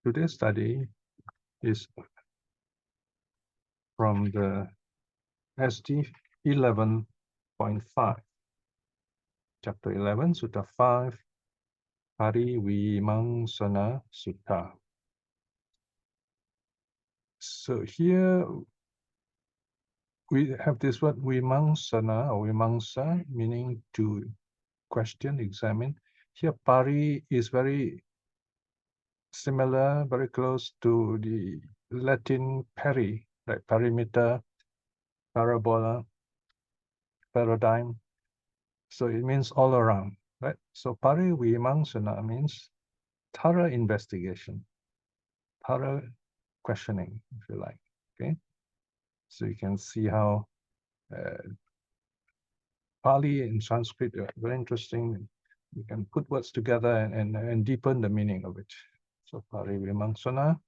Today's study is from the SD 11.5, Chapter 11, Sutta 5, Parivīmaṁsana Sutta. So here we have this word vimamsana or vimamsa, meaning to question, examine. Here pari is very similar, very close to the Latin peri, like perimeter, parabola, paradigm. So it means all around, right? So parivimamsana means thorough investigation, thorough questioning, if you like. Okay, so you can see how Pali and Sanskrit are very interesting. You can put words together and deepen the meaning of it. So Parivīmaṁsana.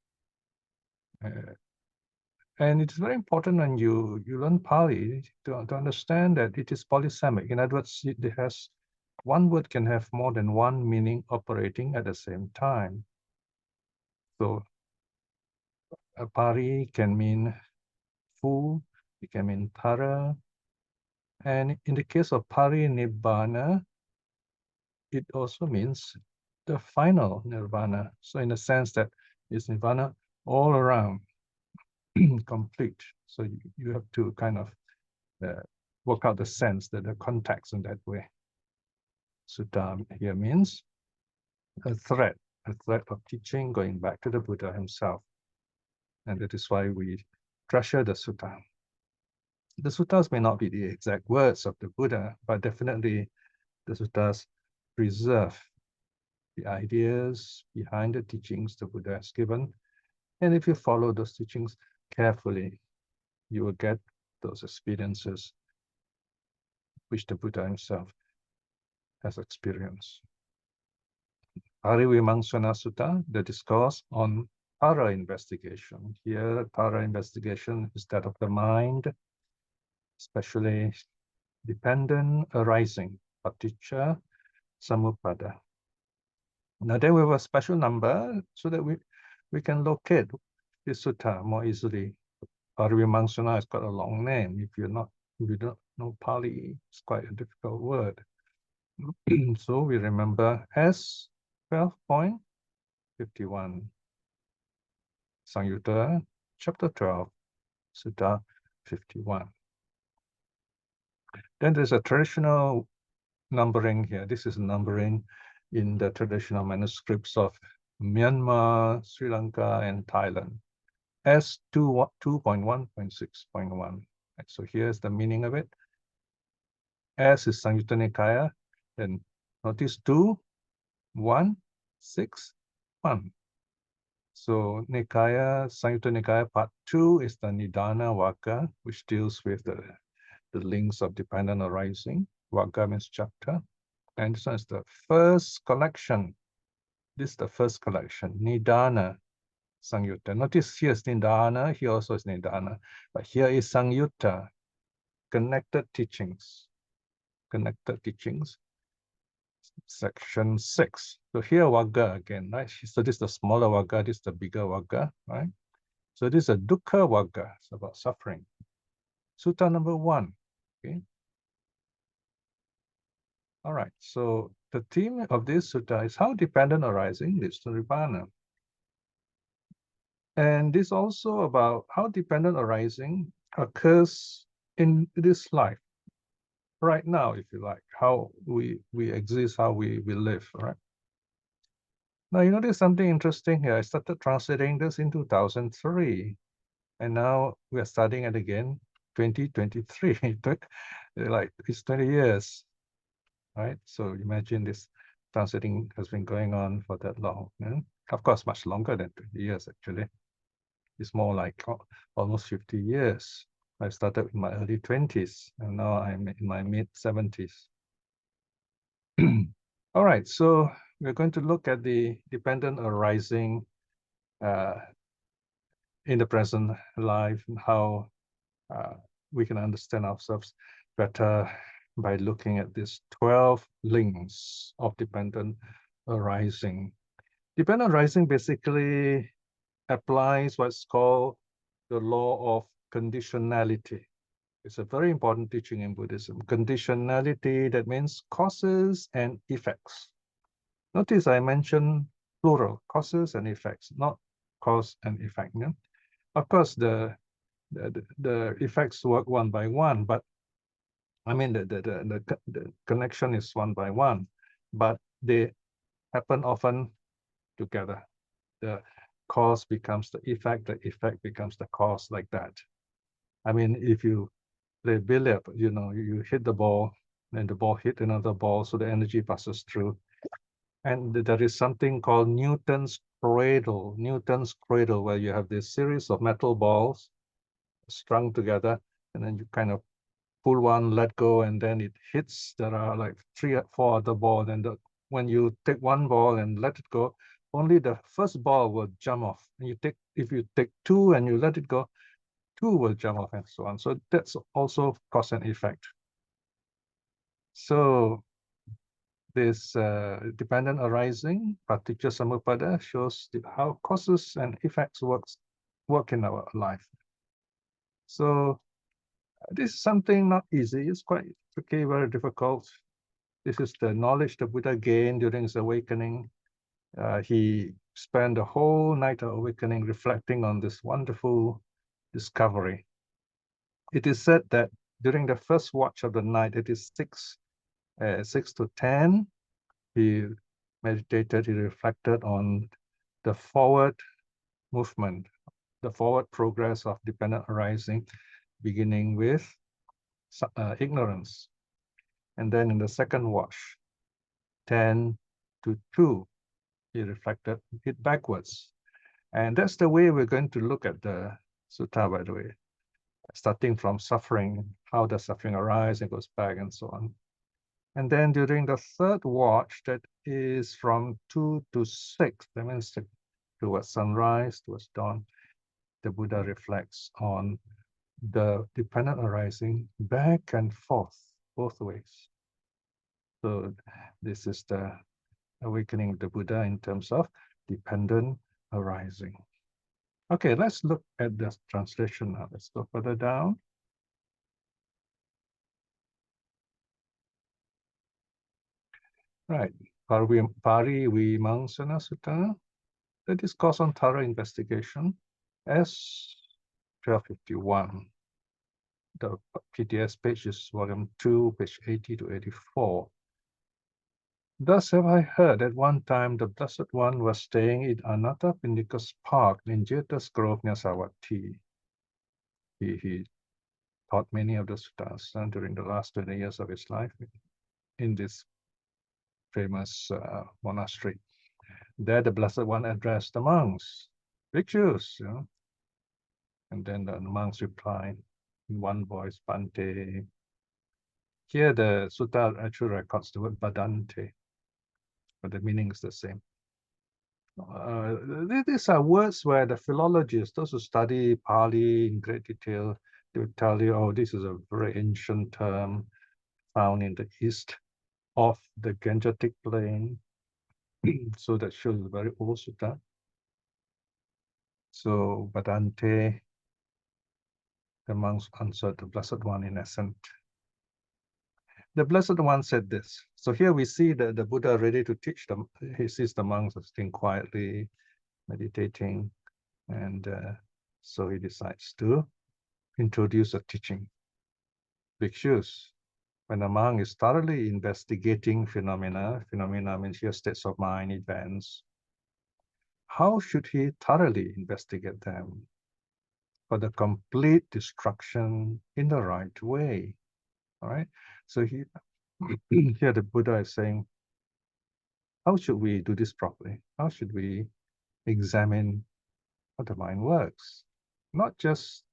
And it's very important when you learn Pali to understand that it is polysemic. In other words, it has one word can have more than one meaning operating at the same time. So a pari can mean full, it can mean thorough. And in the case of parinibbana, it also means the final nirvana. So in the sense that it's nirvana all around, complete. So you have to kind of work out the sense, the context in that way. Sutta here means a thread of teaching going back to the Buddha himself. And that is why we treasure the sutta. The suttas may not be the exact words of the Buddha, but definitely the suttas preserve the ideas behind the teachings the Buddha has given. And if you follow those teachings carefully, you will get those experiences which the Buddha himself has experienced. Parivīmaṁsana Sutta, the discourse on thorough investigation. Here, thorough investigation is that of the mind, especially dependent arising, paṭicca, samuppāda. Now there we have a special number so that we can locate this sutta more easily. Parivīmaṁsana has got a long name. If you don't know Pali, it's quite a difficult word. So we remember as 12.51. Saṁyutta, chapter 12, Sutta 51. Then there's a traditional numbering here. This is numbering in the traditional manuscripts of Myanmar, Sri Lanka, and Thailand. S 2.1.6.1. So here's the meaning of it. S is Saṁyutta Nikāya. Then notice 2, 1, 6, 1. So Nikāya, Saṁyutta Nikāya part 2 is the Nidana Vagga, which deals with the links of dependent arising. Vagga means chapter. And this one is the first collection. This is the first collection, Nidana Saṁyutta. Notice here is Nidana, here also is Nidana. But here is Saṁyutta, connected teachings. Connected teachings. Section 6. So here Vagga again, right? So this is the smaller Vagga, this is the bigger Vagga, right? So this is a dukkha Vagga, it's about suffering. Sutta number 1. Okay. All right. So the theme of this sutta is how dependent arising leads to nirvana. And this also about how dependent arising occurs in this life. Right now, if you like, how we exist, how we live, right? Now, you notice something interesting here. I started translating this in 2003, and now we are studying it again, 2023. Like, it's 20 years, right? So imagine this translating has been going on for that long. Of course, much longer than 20 years, actually. It's more like almost 50 years. I started in my early 20s, and now I'm in my mid-70s. All right, so we're going to look at the dependent arising in the present life, and how we can understand ourselves better by looking at these 12 links of dependent arising. Dependent arising basically applies what's called the law of conditionality. It's a very important teaching in Buddhism. Conditionality, that means causes and effects. Notice I mentioned plural, causes and effects, not cause and effect. Yeah? Of course, the effects work one by one, but I mean, the connection is one by one, but they happen often together. The cause becomes the effect becomes the cause, like that. I mean, if you play billiard, you hit the ball, and the ball hit another ball, so the energy passes through. And there is something called Newton's cradle, where you have this series of metal balls strung together, and then you kind of pull one, let go, and then it hits. There are like 3 or 4 other balls, and when you take one ball and let it go, only the first ball will jump off. And if you take 2 and you let it go, 2 will jump off, and so on. So that's also cause and effect. So this dependent arising, paṭicca samuppāda, shows how causes and effects work in our life. So this is something not easy. It's quite tricky, very difficult. This is the knowledge the Buddha gained during his awakening. He spent the whole night of awakening reflecting on this wonderful discovery. It is said that during the first watch of the night, it is 6 to 10, he meditated, he reflected on the forward movement, the forward progress of dependent arising, beginning with ignorance. And then in the second watch, 10 to 2, he reflected it backwards. And that's the way we're going to look at the sutta, by the way, starting from suffering, how does suffering arise and goes back and so on. And then during the third watch, that is from 2 to 6, that means towards sunrise, towards dawn, the Buddha reflects on the dependent arising back and forth, both ways. So this is the awakening of the Buddha in terms of dependent arising. Okay, let's look at the translation now. Let's go further down. Right, Parivīmaṁsana Sutta, the Discourse on Thorough Investigation, S1251. The PTS page is volume 2, page 80 to 84. Thus have I heard at one time the Blessed One was staying in Anathapindika's park in Jeta's Grove near Savatthi. He taught many of the suttas during the last 20 years of his life in this famous monastery. There the Blessed One addressed the monks, bhikkhus, and then the monks replied in one voice, Bhante. Here the sutta actually records the word Bhadante, but the meaning is the same. These are words where the philologists, those who study Pali in great detail, they will tell you, oh, this is a very ancient term found in the east of the Gangetic plain. So that shows a very old sutta. So Bhadante, the monks answered the Blessed One in assent. The Blessed One said this. So here we see the Buddha ready to teach them. He sees the monks sitting quietly, meditating, and so he decides to introduce a teaching. Bhikshus, when a monk is thoroughly investigating phenomena means here states of mind, events, how should he thoroughly investigate them for the complete destruction in the right way? All right. So here the Buddha is saying, how should we do this properly? How should we examine how the mind works? Not just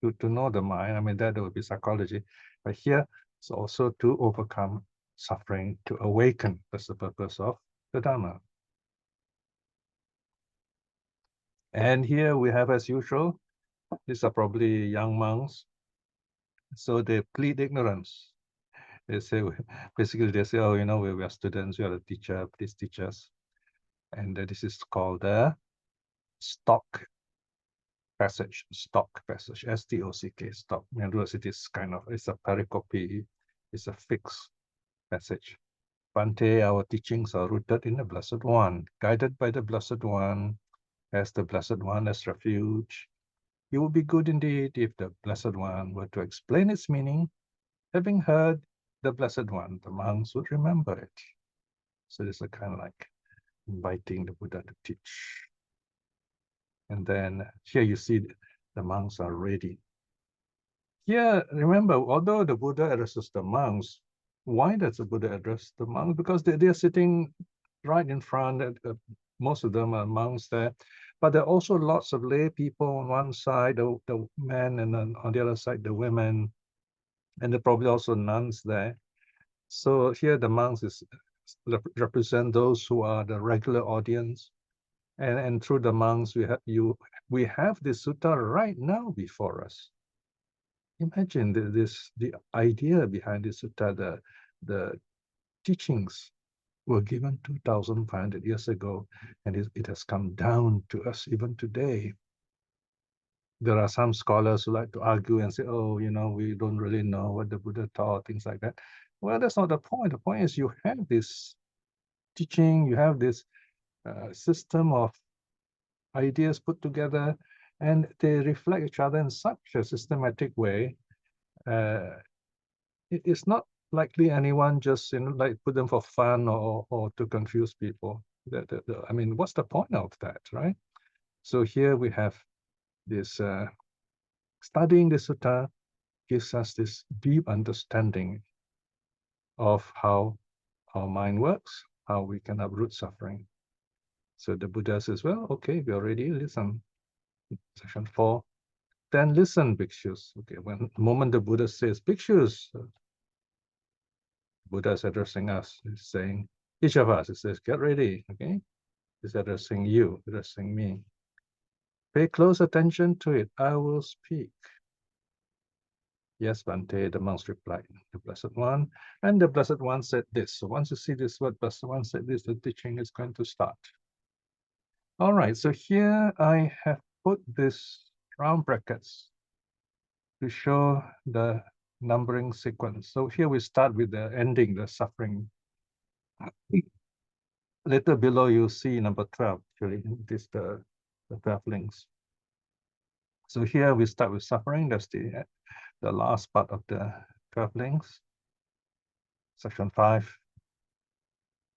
to know the mind, I mean, that would be psychology, but here it's also to overcome suffering, to awaken. That's the purpose of the Dharma. And here we have, as usual, these are probably young monks, so they plead ignorance. They say, basically, they say, oh, we are students, we are a teacher, please teach us. And this is called the stock passage, S-T-O-C-K, stock. In other words, it is it's a pericope, it's a fixed passage. Bhante, our teachings are rooted in the Blessed One, guided by the Blessed One, as the Blessed One as refuge. It would be good indeed if the Blessed One were to explain its meaning. Having heard the Blessed One, the monks would remember it. So it's a kind of like inviting the Buddha to teach. And then here you see the monks are ready. Here, remember, although the Buddha addresses the monks, why does the Buddha address the monks? Because they are sitting right in front. Most of them are monks there. But there are also lots of lay people on one side, the men, and then on the other side, the women. And there are probably also nuns there. So here the monks represent those who are the regular audience. And through the monks, we have this sutta right now before us. Imagine the idea behind this sutta, the teachings were given 2,500 years ago, and it has come down to us even today. There are some scholars who like to argue and say, oh, we don't really know what the Buddha taught, things like that. Well, that's not the point. The point is you have this teaching, you have this system of ideas put together, and they reflect each other in such a systematic way. It's not likely anyone just like put them for fun or to confuse people. I mean, what's the point of that, right? So here we have this studying the sutta gives us this deep understanding of how our mind works, how we can uproot suffering. So the Buddha says, well, okay, we are ready, listen. Section 4. Then listen, bhikshus. Okay, when the moment the Buddha says bhikshus, Buddha is addressing us. He's saying, each of us, he says, get ready, okay? He's addressing you, addressing me. Pay close attention to it. I will speak. Yes, Bhante, the monks replied, the Blessed One. And the Blessed One said this. So once you see this word, Blessed One said this, the teaching is going to start. All right, so here I have put this round brackets to show the numbering sequence. So here we start with the ending, the suffering. Later below you see number 12, actually, this is the 12 links. So here we start with suffering. That's the last part of the 12 links. Section 5.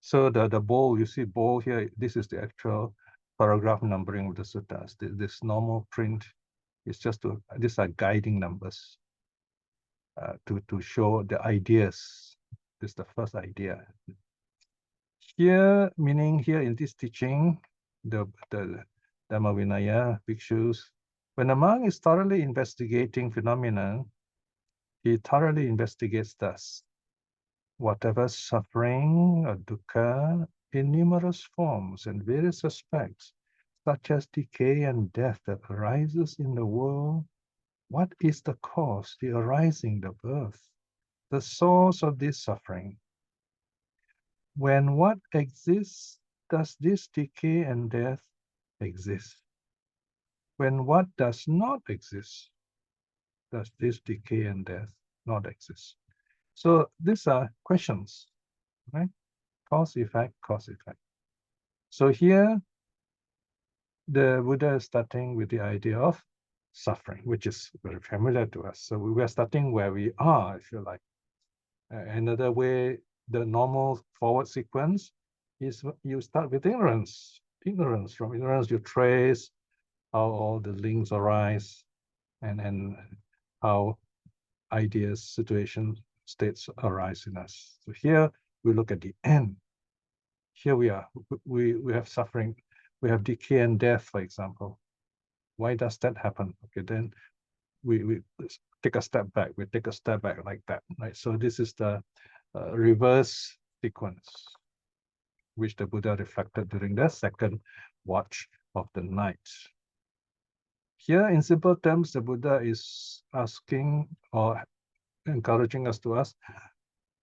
So the bold, you see bold here, this is the actual paragraph numbering of the suttas. This normal print is just these are guiding numbers to show the ideas. This is the first idea. Here, meaning here in this teaching, the Dhamma Vinaya, bhikshus, when a monk is thoroughly investigating phenomena, he thoroughly investigates thus. Whatever suffering or dukkha in numerous forms and various aspects, such as decay and death that arises in the world, what is the cause, the arising, the birth, the source of this suffering? When what exists, does this decay and death exist? When what does not exist, does this decay and death not exist? So these are questions, right? Cause, effect, cause, effect. So here, the Buddha is starting with the idea of suffering, which is very familiar to us. So we are starting where we are, if you like. Another way, the normal forward sequence is you start with ignorance. Ignorance. From ignorance, you trace how all the links arise and how ideas, situations, states arise in us. So here we look at the end. Here we are. We have suffering. We have decay and death, for example. Why does that happen? Okay, then we take a step back. We take a step back like that, right? So this is the reverse sequence, which the Buddha reflected during the second watch of the night. Here, in simple terms, the Buddha is asking or encouraging us to ask,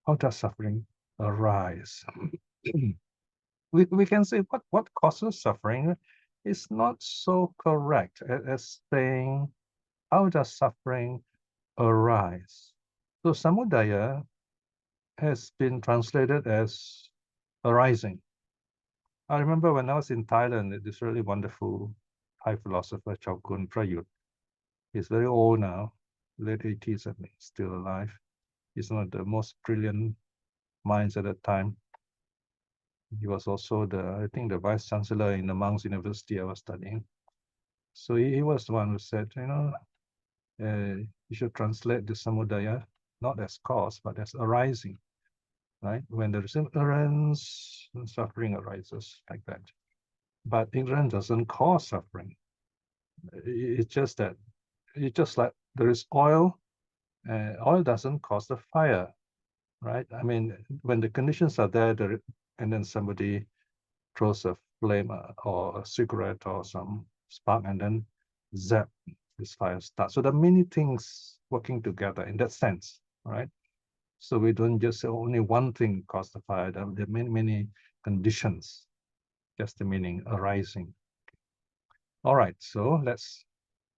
how does suffering arise? we can say what causes suffering is not so correct as saying how does suffering arise. So samudaya has been translated as arising. I remember when I was in Thailand, this really wonderful Thai philosopher Chokun Prayut. He's very old now, late 80s, I think, still alive. He's one of the most brilliant minds at that time. He was also I think the vice chancellor in the monks university I was studying. So he was the one who said, you should translate the samudaya not as cause, but as arising, right? When there is ignorance, suffering arises like that. But ignorance doesn't cause suffering. It's just that, it's just like there is oil, oil doesn't cause the fire, right? I mean, when the conditions are there, and then somebody throws a flame or a cigarette or some spark, and then zap, this fire starts. So there are many things working together in that sense, right? So we don't just say only one thing caused the fire. There are many, many conditions, just the meaning arising. All right, so let's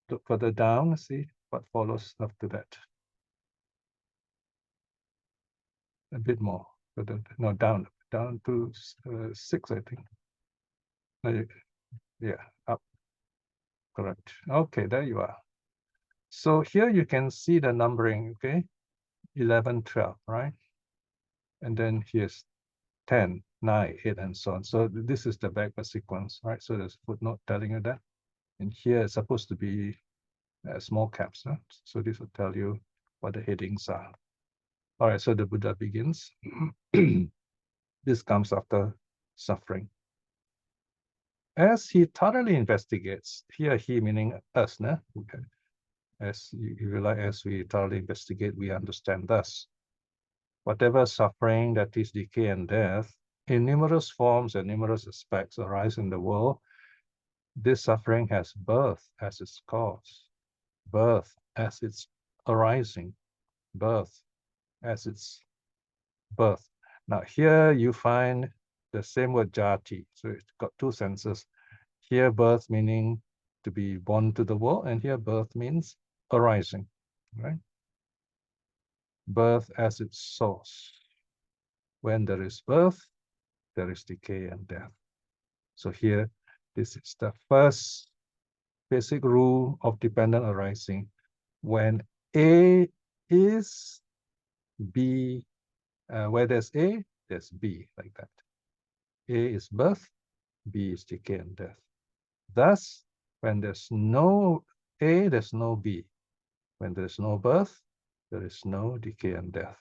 look further down, see what follows after that. A bit more, no, down to 6, I think. Yeah, up, correct. Okay, there you are. So here you can see the numbering, okay? 11, 12, right? And then here's 10, 9, 8, and so on. So this is the backward sequence, right? So there's a footnote telling you that. And here it's supposed to be small caps, huh? So this will tell you what the headings are. All right, so the Buddha begins. This comes after suffering. As he thoroughly investigates, here he meaning us, nah? Okay. As you realize, as we thoroughly investigate, we understand thus. Whatever suffering, that is decay and death, in numerous forms and numerous aspects arise in the world, this suffering has birth as its cause, birth as its arising, birth as its birth. Now here you find the same word jati, so it's got two senses. Here birth meaning to be born to the world, and here birth means arising, right? Birth as its source. When there is birth, there is decay and death. So here, this is the first basic rule of dependent arising. When A is B, where there's A, there's B, like that. A is birth, B is decay and death. Thus, when there's no A, there's no B. When there's no birth, there is no decay and death.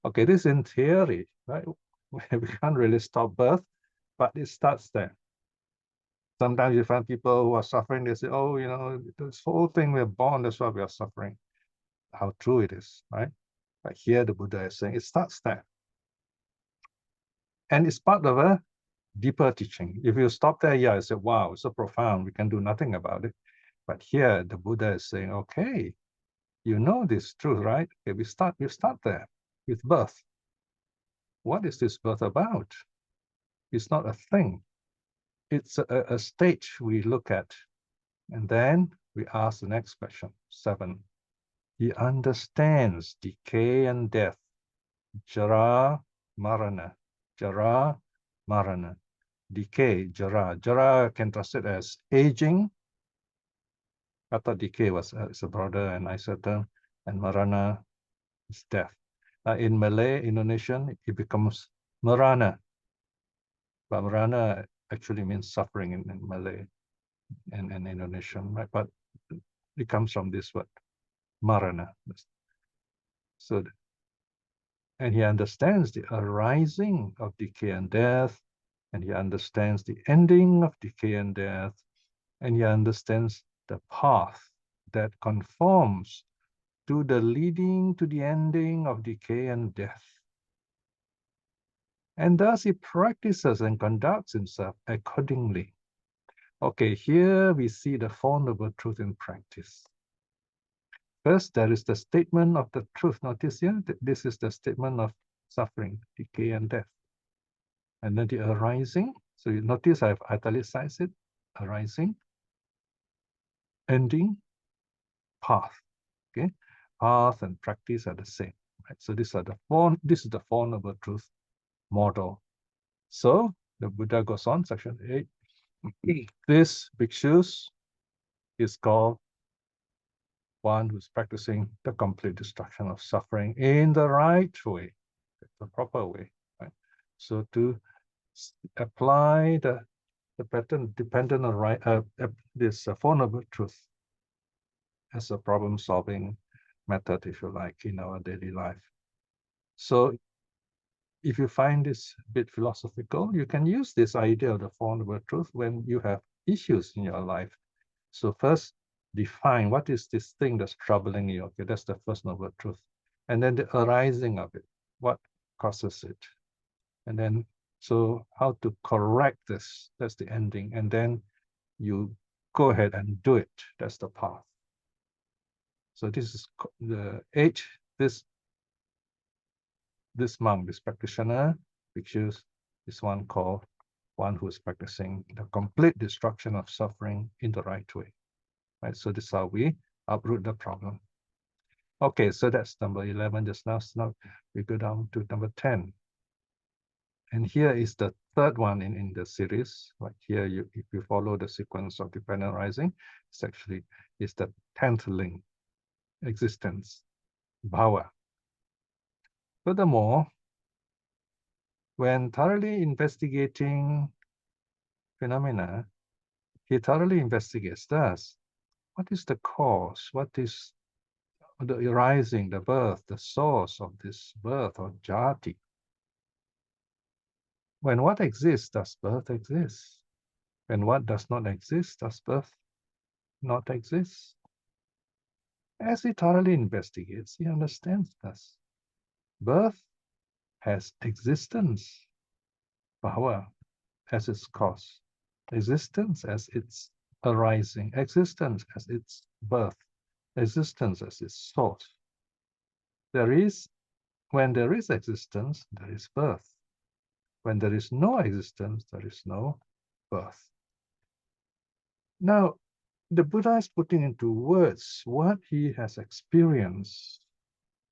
Okay, this in theory, right? We can't really stop birth, but it starts there. Sometimes you find people who are suffering, they say, oh, this whole thing, we're born, that's why we are suffering. How true it is, right? But here the Buddha is saying it starts there. And it's part of a deeper teaching. If you stop there, yeah, I say, wow, it's so profound, we can do nothing about it. But here the Buddha is saying, okay, you know this truth, right? Okay, we start there with birth. What is this birth about? It's not a thing. It's a stage we look at. And then we ask the next question, 7. He understands decay and death, jara, marana, decay, jara. Jara can translate as aging. I thought decay was a broader and nicer term, and marana is death. In Malay, Indonesian, it becomes marana. But marana actually means suffering in Malay and Indonesian, right? But it comes from this word, marana. So, and he understands the arising of decay and death, and he understands the ending of decay and death, and he understands the path that conforms to the leading to the ending of decay and death. And thus he practices and conducts himself accordingly. Okay, here we see the Four Noble Truths in practice. First, there is the statement of the truth. Notice here, this is the statement of suffering, decay, and death. And then the arising, So you notice I've italicized it, arising, ending, path. Okay, path and practice are the same. Right? So these are the this is the Four Noble Truth model. So the Buddha goes on, section 8. This bhikshus is called one who's practicing the complete destruction of suffering in the right way, the proper way. Right? So to apply the pattern dependent on right, this Four Noble Truth as a problem-solving method, if you like, in our daily life. So if you find this a bit philosophical, you can use this idea of the Four Noble Truth when you have issues in your life. So first, define what is this thing that's troubling you. Okay, that's the first Noble Truth. And then the arising of it, what causes it. And then, so how to correct this, that's the ending. And then you go ahead and do it, that's the path. So this is the 8, this monk, this practitioner, bhikshus, is one called one who is practicing the complete destruction of suffering in the right way. Right? So this is how we uproot the problem. Okay, so that's number 11 just now. So now we go down to number 10. And here is the third one in the series. Like here, if you follow the sequence of dependent arising, it's actually is the 10th link, existence, bhava. Furthermore, when thoroughly investigating phenomena, he thoroughly investigates thus. What is the cause? What is the arising, the birth, the source of this birth or jati? When what exists, does birth exist? When what does not exist, does birth not exist? As he thoroughly investigates, he understands thus. Birth has existence, bhava as its cause, existence as its arising, existence as its birth, existence as its source. When there is existence, there is birth. When there is no existence, there is no birth. Now, the Buddha is putting into words what he has experienced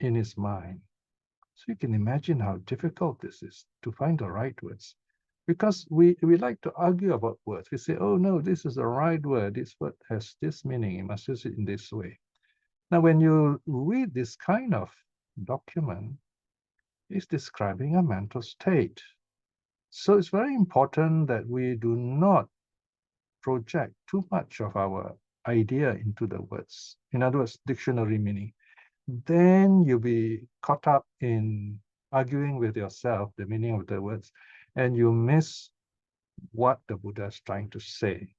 in his mind. So you can imagine how difficult this is to find the right words. Because we like to argue about words. We say, oh no, this is the right word. This word has this meaning. You must use it in this way. Now, when you read this kind of document, it's describing a mental state. So it's very important that we do not project too much of our idea into the words. In other words, dictionary meaning. Then you'll be caught up in arguing with yourself the meaning of the words, and you miss what the Buddha is trying to say.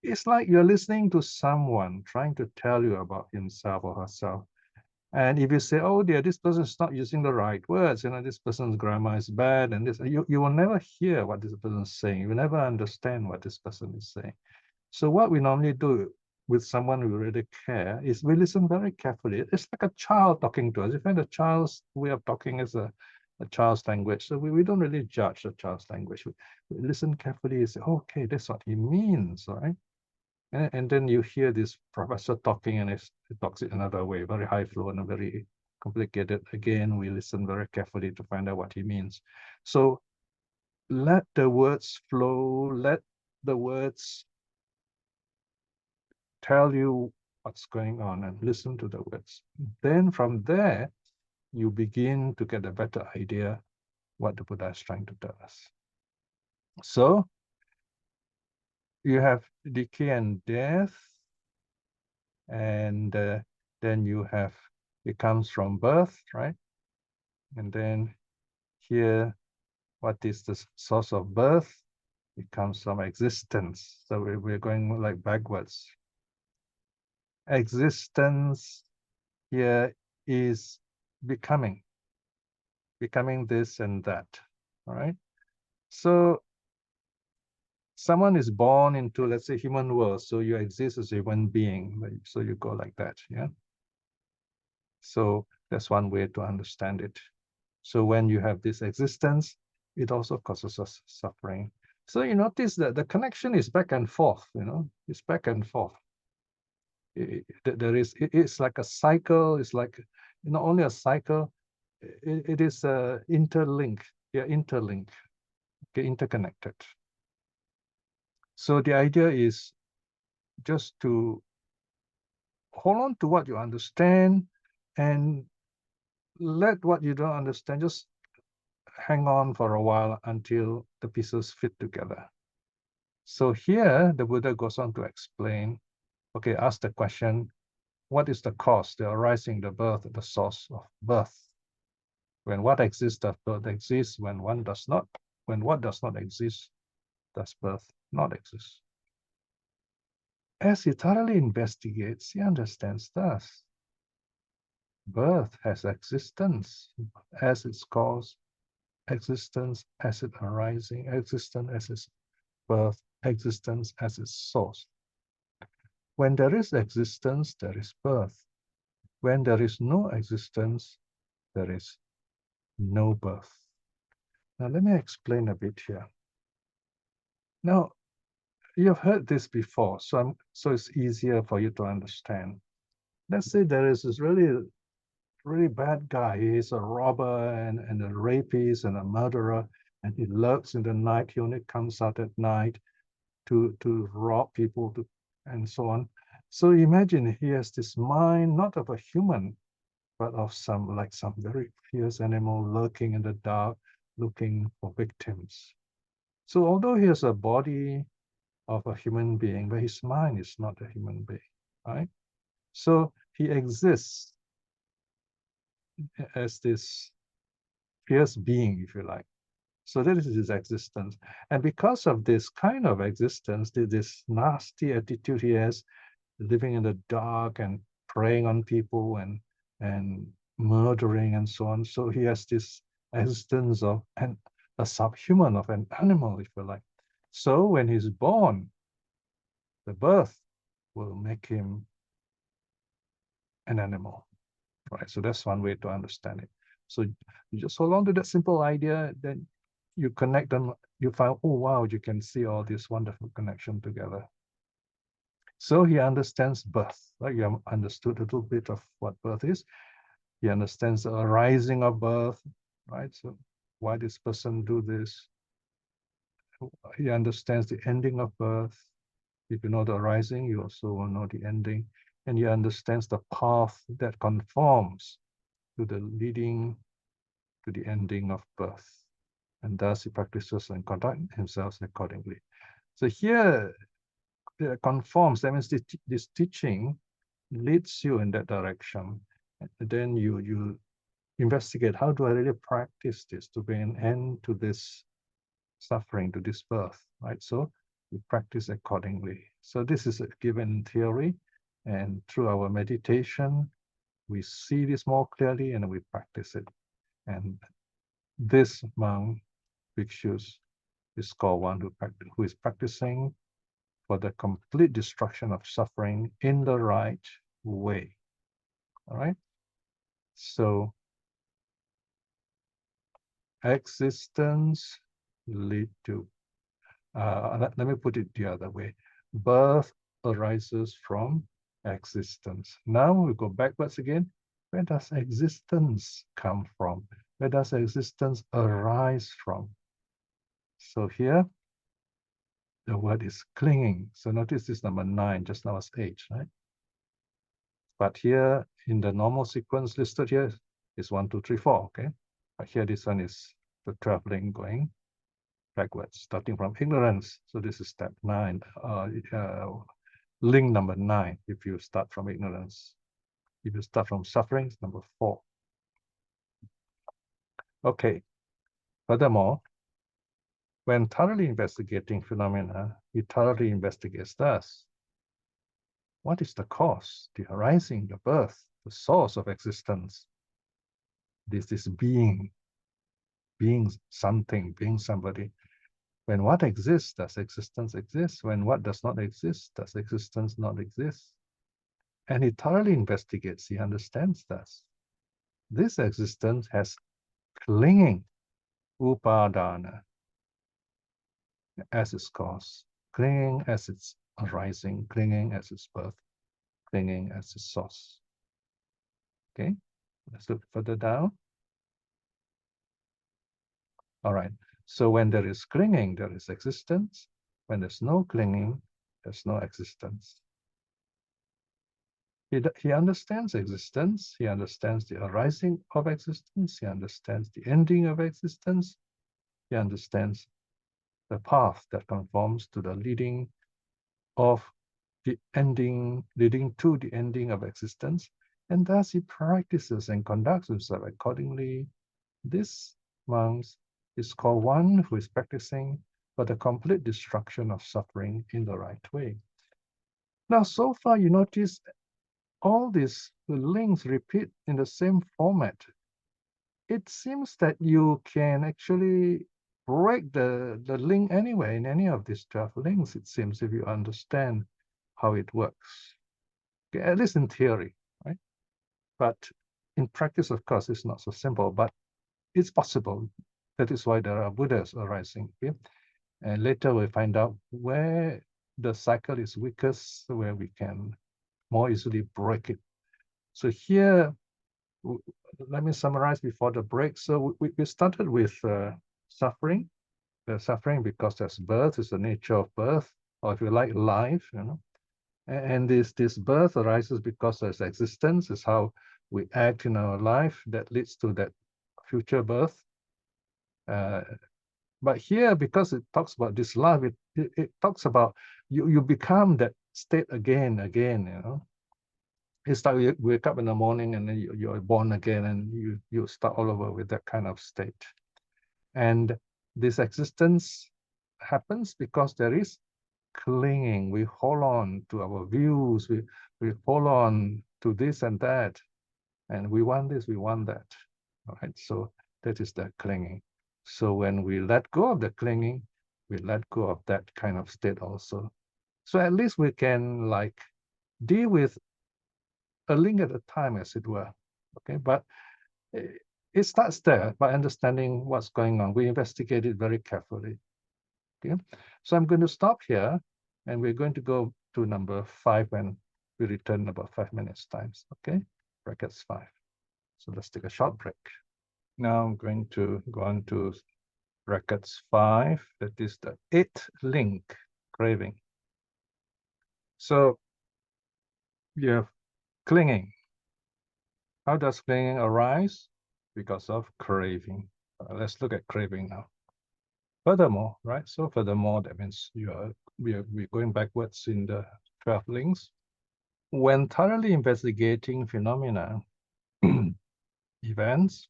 It's like you're listening to someone trying to tell you about himself or herself. And if you say, oh dear, this person is not using the right words, this person's grammar is bad, and this, you will never hear what this person is saying. You will never understand what this person is saying. So what we normally do with someone we really care is we listen very carefully. It's like a child talking to us. You find a child's way of talking is a child's language. So we don't really judge the child's language. We listen carefully and say, okay, that's what he means, right? And then you hear this professor talking and he talks it another way, very high flow and very complicated. Again, we listen very carefully to find out what he means. So let the words flow, let the words tell you what's going on and listen to the words. Then from there, you begin to get a better idea what the Buddha is trying to tell us. So you have decay and death, and then you have, it comes from birth, right? And then here, what is the source of birth? It comes from existence. So we're going like backwards. Existence here is becoming this and that, all right? So someone is born into, let's say, human world, so you exist as a human being, so you go like that, yeah? So that's one way to understand it. So when you have this existence, it also causes us suffering. So you notice that the connection is back and forth, it's back and forth. It's like a cycle, it's like not only a cycle, it is interlinked, interlinked, interconnected. So the idea is just to hold on to what you understand and let what you don't understand just hang on for a while until the pieces fit together. So here the Buddha goes on to explain, okay, ask the question, what is the cause, the arising, the birth, the source of birth? When what exists, does birth exist? When what does not exist, does birth not exist? As he thoroughly investigates, he understands thus. Birth has existence as its cause, existence as its arising, existence as its birth, existence as its source. When there is existence, there is birth. When there is no existence, there is no birth. Now let me explain a bit here. Now, you've heard this before, so it's easier for you to understand. Let's say there is this really bad guy. He's a robber and a rapist and a murderer, and he lurks in the night. He only comes out at night to rob people and so on. So imagine he has this mind, not of a human, but of some very fierce animal lurking in the dark, looking for victims. So although he has a body of a human being, but his mind is not a human being, right? So he exists as this fierce being, if you like. So that is his existence. And because of this kind of existence, this nasty attitude he has, living in the dark and preying on people and murdering and so on. So he has this existence of a subhuman, of an animal, if you like. So when he's born, the birth will make him an animal, right? So that's one way to understand it. So you just hold on to that simple idea, then you connect them, you find, oh wow, you can see all this wonderful connection together. So he understands birth, right? You have understood a little bit of what birth is. He understands the arising of birth, right? So why this person do this? He understands the ending of birth. If you know the arising, you also will know the ending. And he understands the path that conforms to the leading to the ending of birth. And thus he practices and conducts himself accordingly. So here, conforms, that means this teaching leads you in that direction. And then you investigate, how do I really practice this to bring an end to this suffering, to this birth, right? So we practice accordingly. So this is a given theory, and through our meditation, we see this more clearly and we practice it. And this monk, bhikshus, is called one who is practicing for the complete destruction of suffering in the right way. All right? So existence lead to, let me put it the other way. Birth arises from existence. Now we go backwards again. Where does existence come from? Where does existence arise from? So here, the word is clinging. So notice this number 9, just now was 8, right? But here in the normal sequence listed here is 1, 2, 3, 4, okay? But here this one is the traveling going backwards, starting from ignorance. So this is step 9, link number 9, if you start from ignorance. If you start from suffering, it's number 4. Okay. Furthermore, when thoroughly investigating phenomena, he thoroughly investigates thus. What is the cause, the arising, the birth, the source of existence? This being something, being somebody. When what exists, does existence exist? When what does not exist, does existence not exist? And he thoroughly investigates, he understands thus. This existence has clinging. upadana as its cause, clinging as its arising, clinging as its birth, clinging as its source. Okay, let's look further down. All right, so when there is clinging, there is existence. When there's no clinging, there's no existence. He understands existence, he understands the arising of existence, he understands the ending of existence, he understands the path that conforms to the leading of the ending, leading to the ending of existence, and thus he practices and conducts himself accordingly. This monk is called one who is practicing for the complete destruction of suffering in the right way. Now, so far you notice all these links repeat in the same format. It seems that you can actually break the link anywhere in any of these 12 links, it seems, if you understand how it works. Okay, at least in theory, right? But in practice, of course, it's not so simple, but it's possible. That is why there are Buddhas arising. Okay? And later we'll find out where the cycle is weakest, where we can more easily break it. So here, let me summarize before the break. So we started with suffering. The suffering because there's birth, is the nature of birth, or if you like, life, you know. And this birth arises because there's existence, is how we act in our life that leads to that future birth. But here, because it talks about this life, it talks about you become that state again, you know. It's like you wake up in the morning and then you're born again and you start all over with that kind of state. And this existence happens because there is clinging. We hold on to our views, we hold on to this and that, and we want this, we want that. All right, so that is the clinging. So when we let go of the clinging, we let go of that kind of state also. So at least we can like deal with a link at a time, as it were. Okay, but it starts there by understanding what's going on. We investigate it very carefully. Okay, so I'm going to stop here, and we're going to go to number 5 when we return in about 5 minutes times. Okay, brackets 5. So let's take a short break. Now I'm going to go on to brackets 5. That is the 8th link, craving. So you have clinging. How does clinging arise? Because of craving. Let's look at craving now. Furthermore, right? So furthermore, that means we're going backwards in the 12 links. When thoroughly investigating phenomena, events,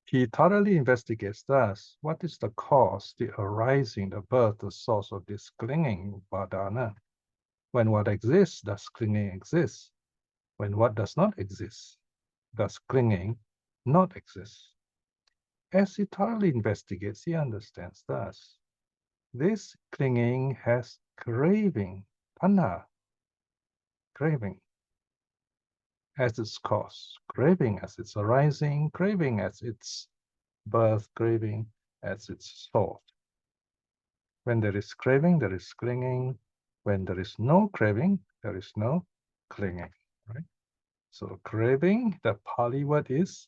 he thoroughly investigates thus, what is the cause, the arising, the birth, the source of this clinging, upadana? When what exists, does clinging exist? When what does not exist, does clinging not exist? As he thoroughly investigates, he understands thus. This clinging has craving, tanha, craving, as its cause, craving as its arising, craving as its birth, craving as its source. When there is craving, there is clinging. When there is no craving, there is no clinging, right? So craving, the Pali word is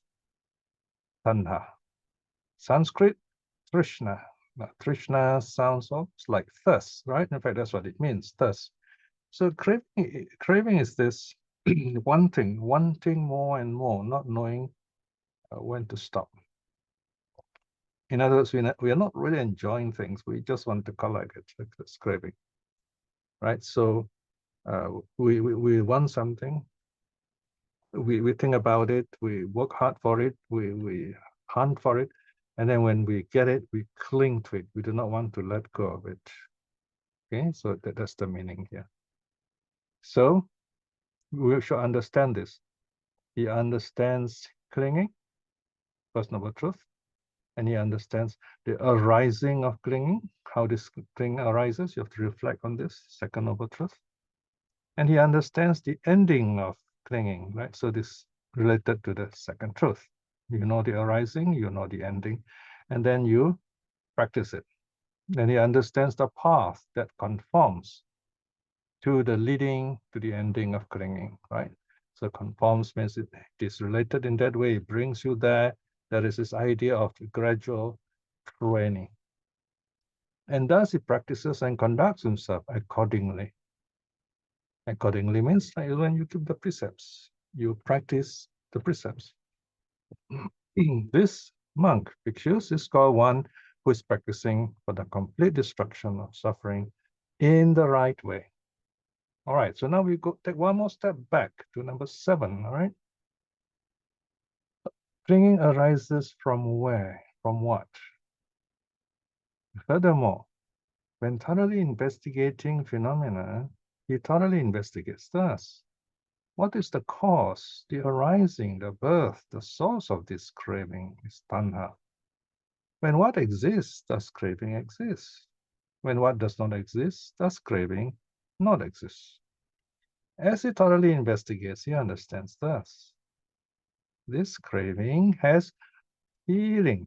tanha. Sanskrit, trishna. Now, trishna sounds almost like thirst, right? In fact, that's what it means, thirst. So craving is this wanting more and more, not knowing when to stop. In other words, we are not really enjoying things. We just want to collect it. That's craving, right? So we want something. We think about it. We work hard for it. We hunt for it. And then when we get it, we cling to it. We do not want to let go of it. Okay, so that's the meaning here. So we should understand this. He understands clinging, first noble truth, and he understands the arising of clinging, how this clinging arises. You have to reflect on this, second noble truth. And he understands the ending of clinging, right? So this related to the second truth. You know the arising, you know the ending, and then you practice it. Then he understands the path that conforms to the leading to the ending of clinging, right? So conforms means it is related in that way, it brings you there. There is this idea of gradual training. And thus he practices and conducts himself accordingly. Accordingly means like when you keep the precepts, you practice the precepts. This monk, bhikshus, is called one who is practicing for the complete destruction of suffering in the right way. All right, so now we go take one more step back to number 7, all right? Clinging arises from where? From what? Furthermore, when thoroughly investigating phenomena, he thoroughly investigates thus. What is the cause, the arising, the birth, the source of this craving is tanha. When what exists, does craving exist? When what does not exist, does craving not exist? As he thoroughly investigates, he understands thus. This craving has feeling,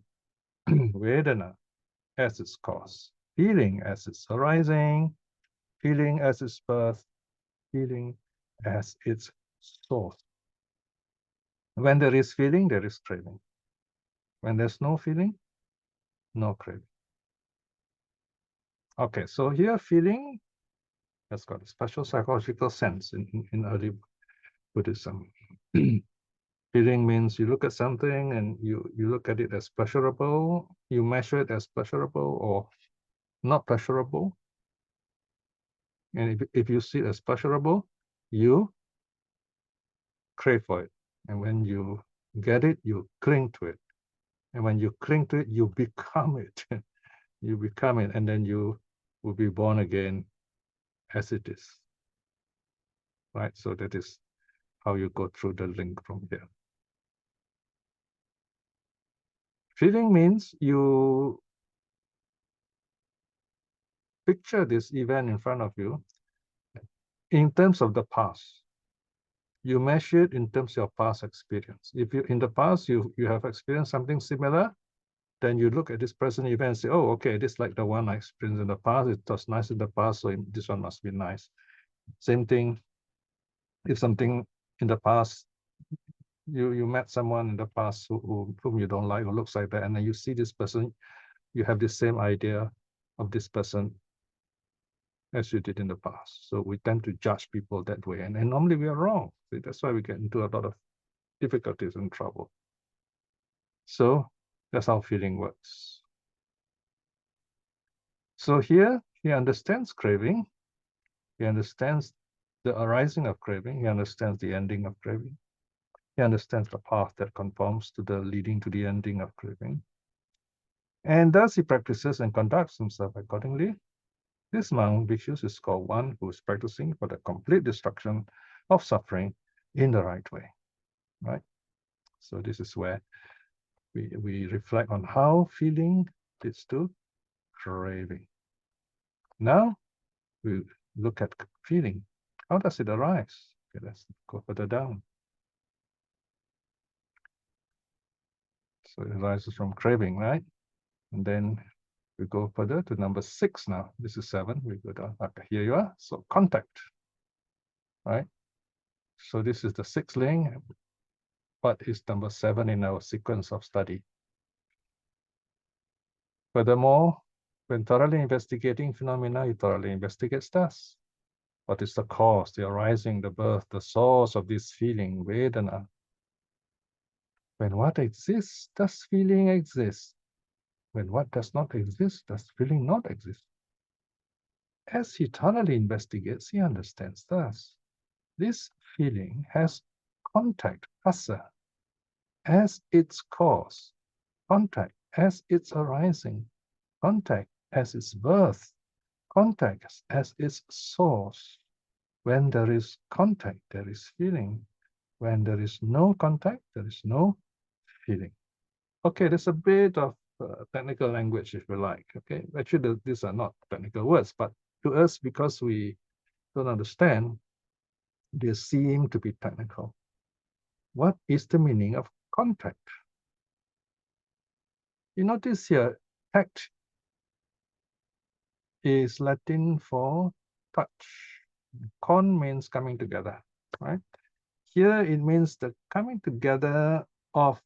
vedana, as its cause, feeling as its arising, feeling as its birth, feeling as its source. When there is feeling, there is craving. When there's no feeling, no craving. Okay, so here feeling has got a special psychological sense in early Buddhism. Feeling means you look at something and you look at it as pleasurable, you measure it as pleasurable or not pleasurable. And if you see it as pleasurable, you crave for it. And when you get it, you cling to it. And when you cling to it, you become it. You become it, and then you will be born again as it is. Right? So that is how you go through the link from here. Feeling means you picture this event in front of you in terms of the past. You measure it in terms of your past experience. If you in the past you have experienced something similar, then you look at this present event and say, oh, okay, this is like the one I experienced in the past. It was nice in the past, so this one must be nice. Same thing, if something in the past, you met someone in the past whom you don't like or looks like that, and then you see this person, you have the same idea of this person as you did in the past. So we tend to judge people that way, and normally we are wrong. See, that's why we get into a lot of difficulties and trouble. So that's how feeling works. So here he understands craving, he understands the arising of craving, he understands the ending of craving, he understands the path that conforms to the leading to the ending of craving. And thus he practices and conducts himself accordingly. This monk, bhikshus, is called one who is practicing for the complete destruction of suffering in the right way, right? So this is where we reflect on how feeling leads to craving. Now we look at feeling. How does it arise? Okay, let's go further down. So it arises from craving, right? And then we go further to number 6 now. This is 7. We go down. Okay, here you are. So contact, right? So this is the 6th link, but it's number 7 in our sequence of study. Furthermore, when thoroughly investigating phenomena, he thoroughly investigates thus. What is the cause, the arising, the birth, the source of this feeling, vedana? When what exists, does feeling exist? When what does not exist, does feeling not exist? As he thoroughly investigates, he understands thus. This feeling has contact, asa, as its cause, contact as its arising, contact as its birth, contact as its source. When there is contact, there is feeling. When there is no contact, there is no feeling. Okay, there's a bit of technical language, if you like. Okay, actually, these are not technical words, but to us, because we don't understand, they seem to be technical. What is the meaning of contact? You notice here, tact is Latin for touch. Con means coming together, right? Here it means the coming together of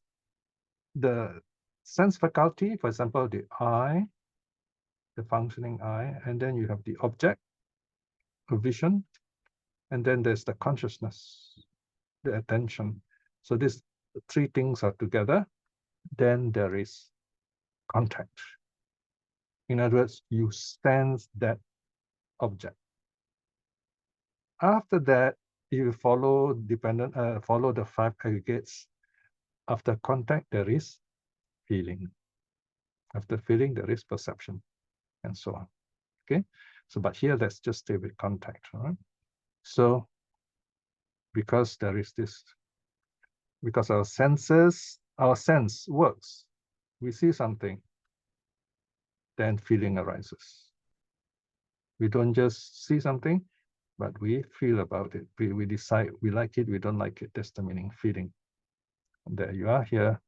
the sense faculty, for example, the eye, the functioning eye, and then you have the object, a vision, and then there's the consciousness, the attention. So these three things are together, then there is contact. In other words, you sense that object. After that, you follow the five aggregates. After contact, there is feeling. After feeling, there is perception, and so on. Okay, so but here let's just stay with contact. All right. So because there is this, because our sense works, we see something, then feeling arises. We don't just see something, but we feel about it. We decide we like it, we don't like it. That's the meaning, feeling. And there you are here.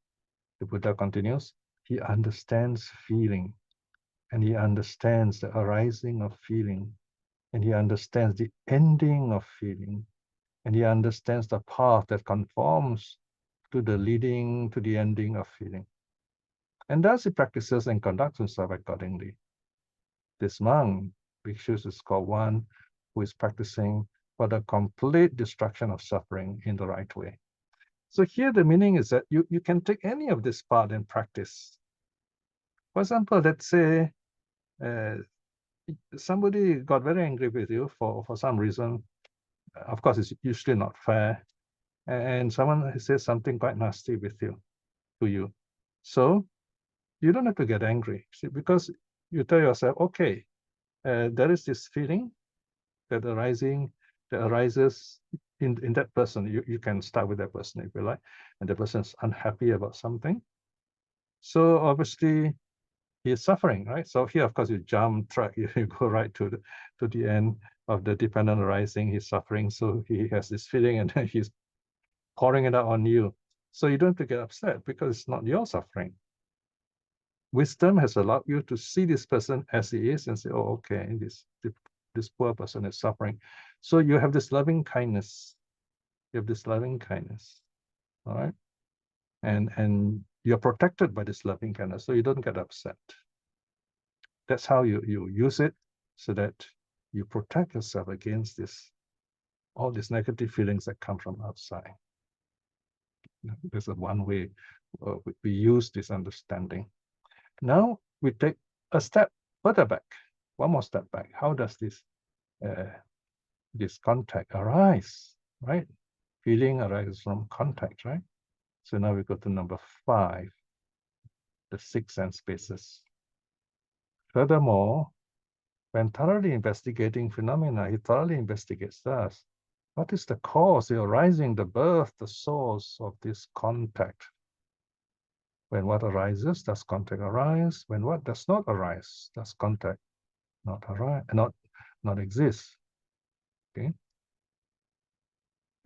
The Buddha continues. He understands feeling, and he understands the arising of feeling, and he understands the ending of feeling, and he understands the path that conforms to the leading to the ending of feeling. And thus he practices and conducts himself accordingly. This monk, Bhikshus, is called one who is practicing for the complete destruction of suffering in the right way. So here the meaning is that you can take any of this part and practice. For example, let's say somebody got very angry with you for some reason. Of course, it's usually not fair. And someone says something quite nasty to you. So you don't have to get angry, see, because you tell yourself, okay, there is this feeling that arises in that person. You can start with that person if you like, and the person is unhappy about something. So obviously he is suffering, right? So here, of course, you jump track, you go right to the end of the dependent arising. He's suffering, so he has this feeling, and then he's pouring it out on you. So you don't have to get upset because it's not your suffering. Wisdom has allowed you to see this person as he is and say, oh, okay, this poor person is suffering. So you have this loving kindness. You have this loving kindness, all right? And you're protected by this loving kindness, so you don't get upset. That's how you use it, so that you protect yourself against all these negative feelings that come from outside. There's one way we use this understanding. Now we take a step further back, one more step back. How does this contact arise, right? Feeling arises from contact, right? So now we go to number 5, the 6 sense spaces. Furthermore, when thoroughly investigating phenomena, he thoroughly investigates thus. What is the cause, the arising, the birth, the source of this contact? When what arises, does contact arise? When what does not arise, does contact not arise, not exist? Okay.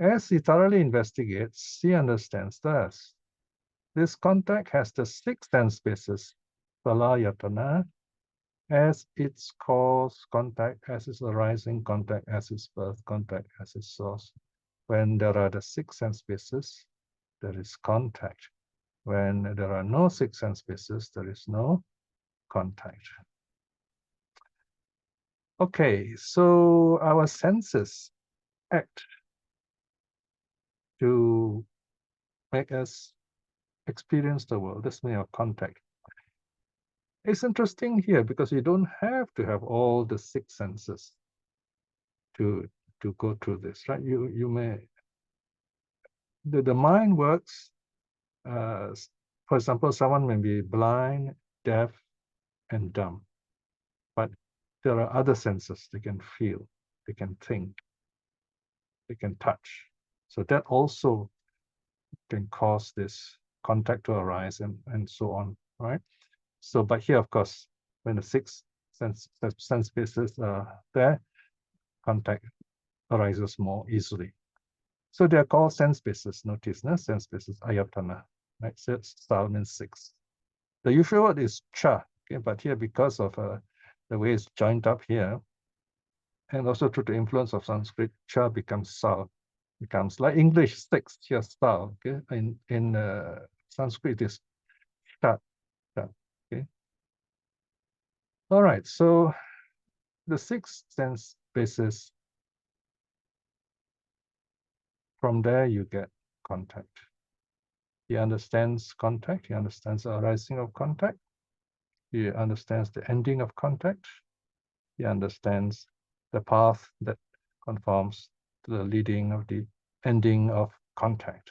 As he thoroughly investigates, he understands thus. This contact has the 6 sense spaces, salayatana, as its cause, contact as its arising, contact as its birth, contact as its source. When there are the 6 sense spaces, there is contact. When there are no 6 sense spaces, there is no contact. Okay, so our senses act to make us experience the world. This means our contact. It's interesting here because you don't have to have all the 6 senses to go through this, right? You may, the mind works. For example, someone may be blind, deaf, and dumb, but there are other senses. They can feel, they can think, they can touch. So that also can cause this contact to arise and so on, right? So, but here, of course, when the 6 sense spaces are there, contact arises more easily. So they are called sense spaces. Notice, no? Sense spaces, ayatana, right? So style means 6. The usual word is cha, okay, but here because of the way it's joined up here, and also through the influence of Sanskrit, cha becomes sa, becomes like English sticks here, sa. Okay, in Sanskrit is cha, cha. Okay. All right. So the six sense basis. From there, you get contact. He understands contact. He understands the arising of contact. He understands the ending of contact. He understands the path that conforms to the leading of the ending of contact.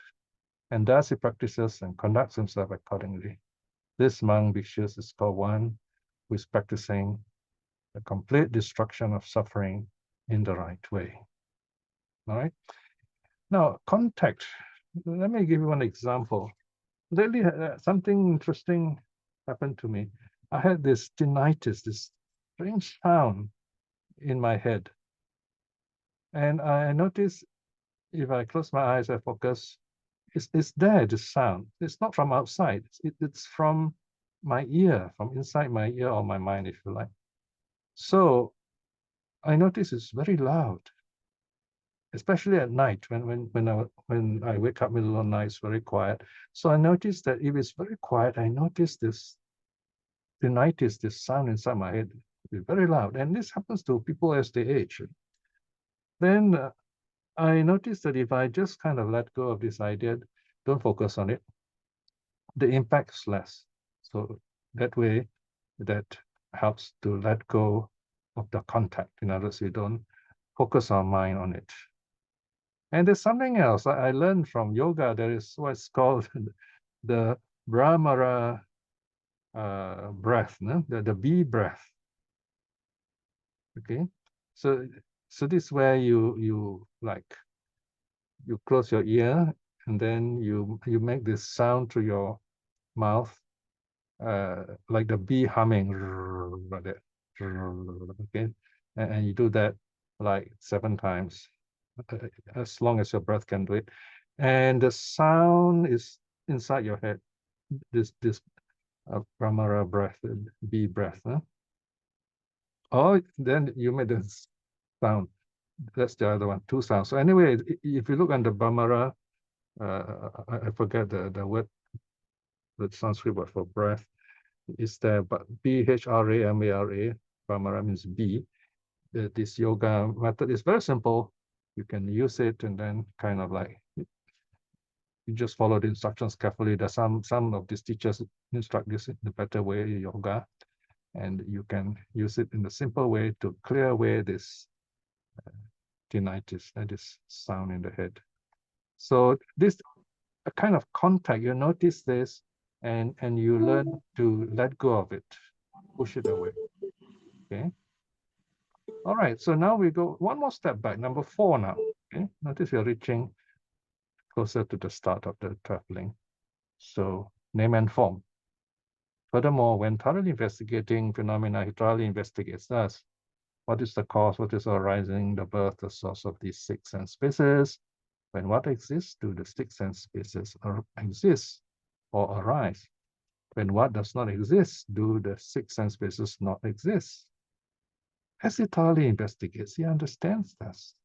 And thus he practices and conducts himself accordingly. This monk, bhikshus, is called one who is practicing the complete destruction of suffering in the right way. All right. Now, contact. Let me give you one example. Lately, something interesting happened to me. I had this tinnitus, this strange sound in my head. And I noticed if I close my eyes, I focus, it's there, this sound. It's not from outside. It's from my ear, from inside my ear or my mind, if you like. So I notice it's very loud, especially at night when I wake up middle of the night, it's very quiet. So I noticed that if it's very quiet, I notice this tinnitus, this sound inside my head, is very loud. And this happens to people as they age. Then I noticed that if I just kind of let go of this idea, don't focus on it, the impact is less. So that way, that helps to let go of the contact. In other words, we don't focus our mind on it. And there's something else I learned from yoga. There is what's called the Brahmara breath, no? The bee breath. Okay, so this is where you close your ear and then you make this sound through your mouth, like the bee humming, like that. Okay, and you do that like 7 times, as long as your breath can do it, and the sound is inside your head. This Brahmara breath, bee breath. Huh? Or then you made this sound. That's the other one, 2 sounds. So anyway, if you look under Brahmara, I forget the word, the Sanskrit word for breath is there, but Bhramara, Brahmara means bee. This yoga method is very simple. You can use it and then kind of like, you just follow the instructions carefully. There's some of these teachers instruct this in a better way, yoga, and you can use it in a simple way to clear away this tinnitus, this sound in the head. So this a kind of contact, you notice this and you learn to let go of it, push it away. Okay. All right, so now we go one more step back, number 4 now. Okay, notice we're reaching closer to the start of the traveling. So name and form. Furthermore, when thoroughly investigating phenomena, he thoroughly investigates us. What is the cause? What is arising, the birth, the source of these 6 sense spaces? When what exists, do the 6 sense spaces exist or arise? When what does not exist, do the 6 sense spaces not exist? As he thoroughly investigates, he understands this.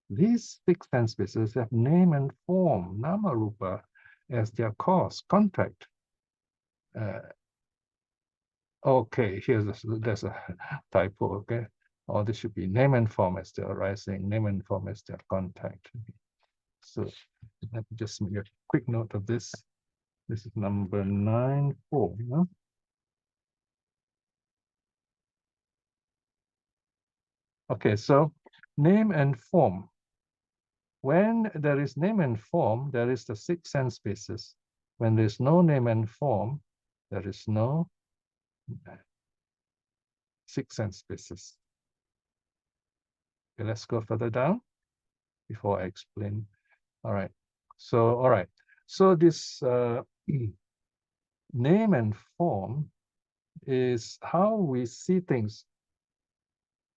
These 6 sense spaces have name and form, nama rupa, as their cause, contact. Okay, there's a typo, okay? Or this should be name and form as their arising, name and form as their contact. So let me just make a quick note of this. This is number 9.4. You know? Okay, so name and form. When there is name and form, there is the 6 sense spaces. When there is no name and form, there is no 6 sense spaces. Okay, let's go further down before I explain. All right. So this name and form is how we see things.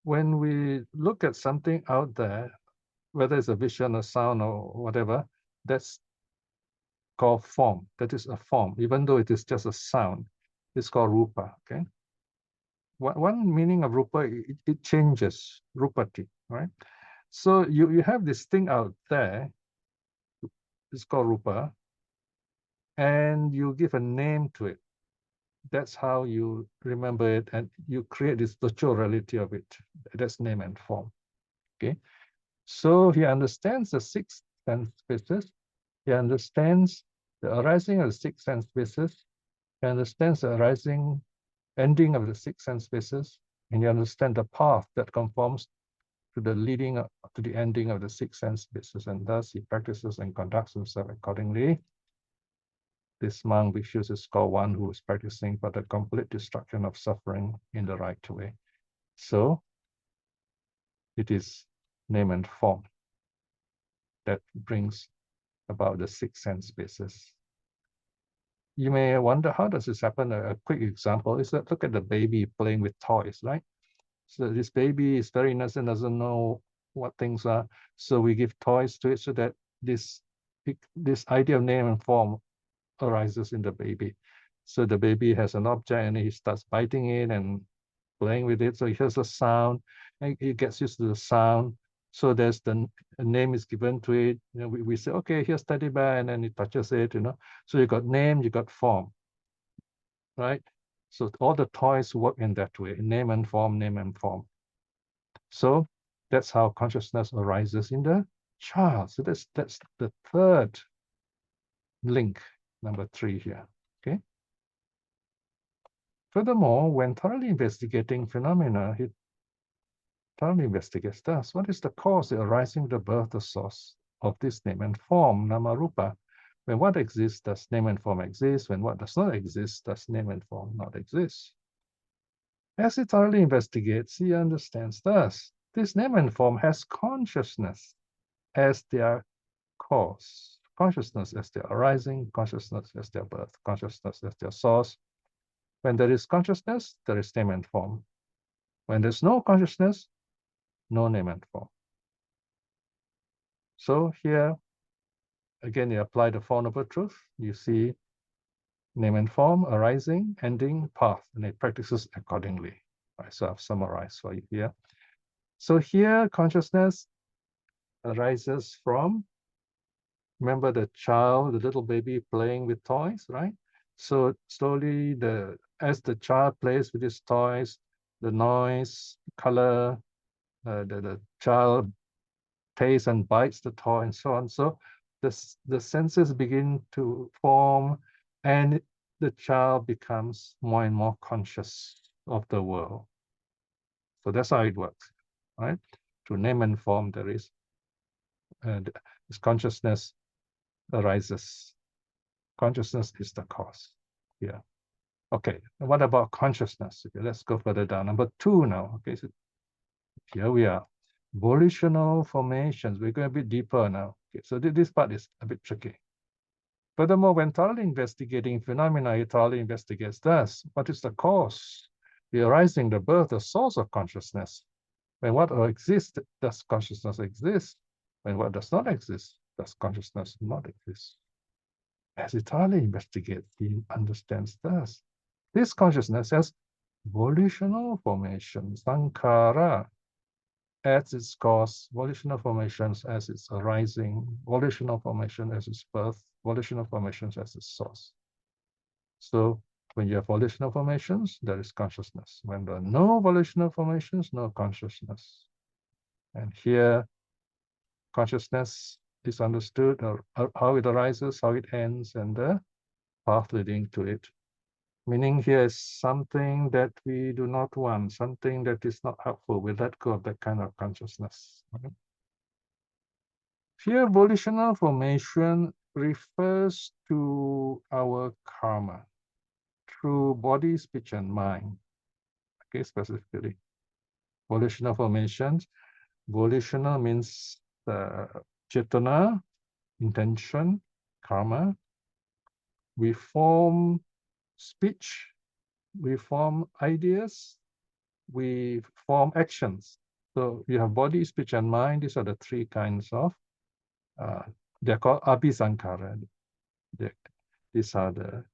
When we look at something out there, whether it's a vision, a sound, or whatever, that's called form. That is a form, even though it is just a sound. It's called rupa. Okay. One meaning of rupa, it changes, rupati, right? So you have this thing out there, it's called rupa, and you give a name to it. That's how you remember it, and you create this virtual reality of it. That's name and form. Okay. So he understands the six sense bases. He understands the arising of the six sense bases. He understands the arising, ending of the six sense bases, and you understand the path that conforms to the leading up to the ending of the six sense bases, and thus he practices and conducts himself accordingly. This monk bhikkhus is called one who is practicing for the complete destruction of suffering in the right way. So it is name and form that brings about the six sense bases. You may wonder, how does this happen? A quick example is that look at the baby playing with toys, right? So this baby is very innocent, doesn't know what things are. So we give toys to it so that this idea of name and form arises in the baby. So the baby has an object and he starts biting it and playing with it. So he hears a sound and he gets used to the sound. So there's a name is given to it. You know, we say, okay, here's teddy bear, and then he touches it, you know. So you got name, you got form, right? So all the toys work in that way, name and form, name and form. So that's how consciousness arises in the child. So that's the third link, number 3 here, okay? Furthermore, when thoroughly investigating phenomena, he thoroughly investigates thus, what is the cause, the arising, the birth, the source of this name and form, nama rupa? When what exists, does name and form exist? When what does not exist, does name and form not exist? As he thoroughly investigates, he understands thus, this name and form has consciousness as their cause, consciousness as their arising, consciousness as their birth, consciousness as their source. When there is consciousness, there is name and form. When there's no consciousness, no name and form. So here, again, you apply the Four Noble Truths. You see name and form, arising, ending, path, and it practices accordingly. Right, so I've summarized for you here. So here, consciousness arises from, remember the child, the little baby playing with toys, right? So slowly, as the child plays with his toys, the noise, color, the child tastes and bites the toy and so on. So the senses begin to form, and the child becomes more and more conscious of the world. So that's how it works, right? Through name and form, there is this consciousness arises. Consciousness is the cause here. Okay, what about consciousness? Okay, let's go further down. Number 2 now. Okay, so here we are. Volitional formations. We're going a bit deeper now. Okay, so this part is a bit tricky. Furthermore, when thoroughly investigating phenomena, he thoroughly investigates thus. What is the cause? The arising, the birth, the source of consciousness. When what exists, does consciousness exist? When what does not exist, does consciousness not exist? As he thoroughly investigates, he understands thus. This consciousness has volitional formation, sankhara, as its cause, volitional formations as its arising, volitional formation as its birth, volitional formations as its source. So when you have volitional formations, there is consciousness. When there are no volitional formations, no consciousness. And here, consciousness is understood, or how it arises, how it ends, and the path leading to it. Meaning here is something that we do not want, something that is not helpful. We let go of that kind of consciousness. Okay? Here, volitional formation refers to our karma through body, speech, and mind. Okay, specifically. Volitional formations. Volitional means cetana, intention, karma. We form speech, we form ideas, we form actions. So you have body, speech, and mind. These are the 3 kinds of, they're called abhisankara. These are the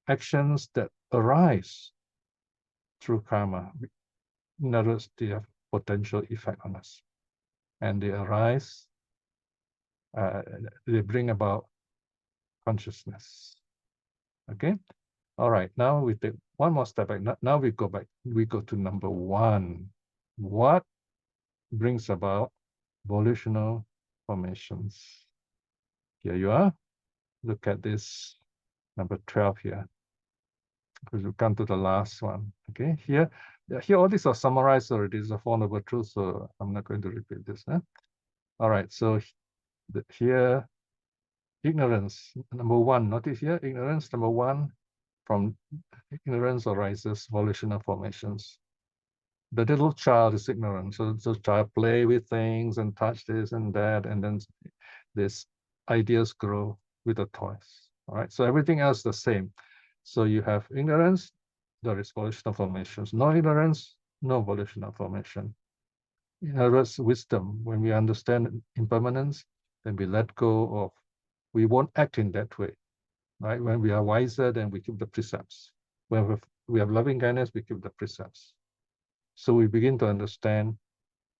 actions that arise through karma. In other words, they have potential effect on us. And they arise, they bring about consciousness. Okay? All right, now we take one more step back. Now we go back. We go to number one. What brings about volitional formations? Here you are. Look at this, number 12 here. Because we come to the last one. Okay, here all these are summarized already. It's a Four Noble Truths, so I'm not going to repeat this. All right, so here, ignorance, number one. Notice here, ignorance, number one. From ignorance arises volitional formations. The little child is ignorant, so the child play with things and touch this and that, and then these ideas grow with the toys. All right, so everything else the same. So you have ignorance, there is volitional formations. No ignorance, no volitional formation. In other words, wisdom. When we understand impermanence, then we let go of. We won't act in that way. Right? When we are wiser, then we keep the precepts. When we have loving kindness, we keep the precepts. So we begin to understand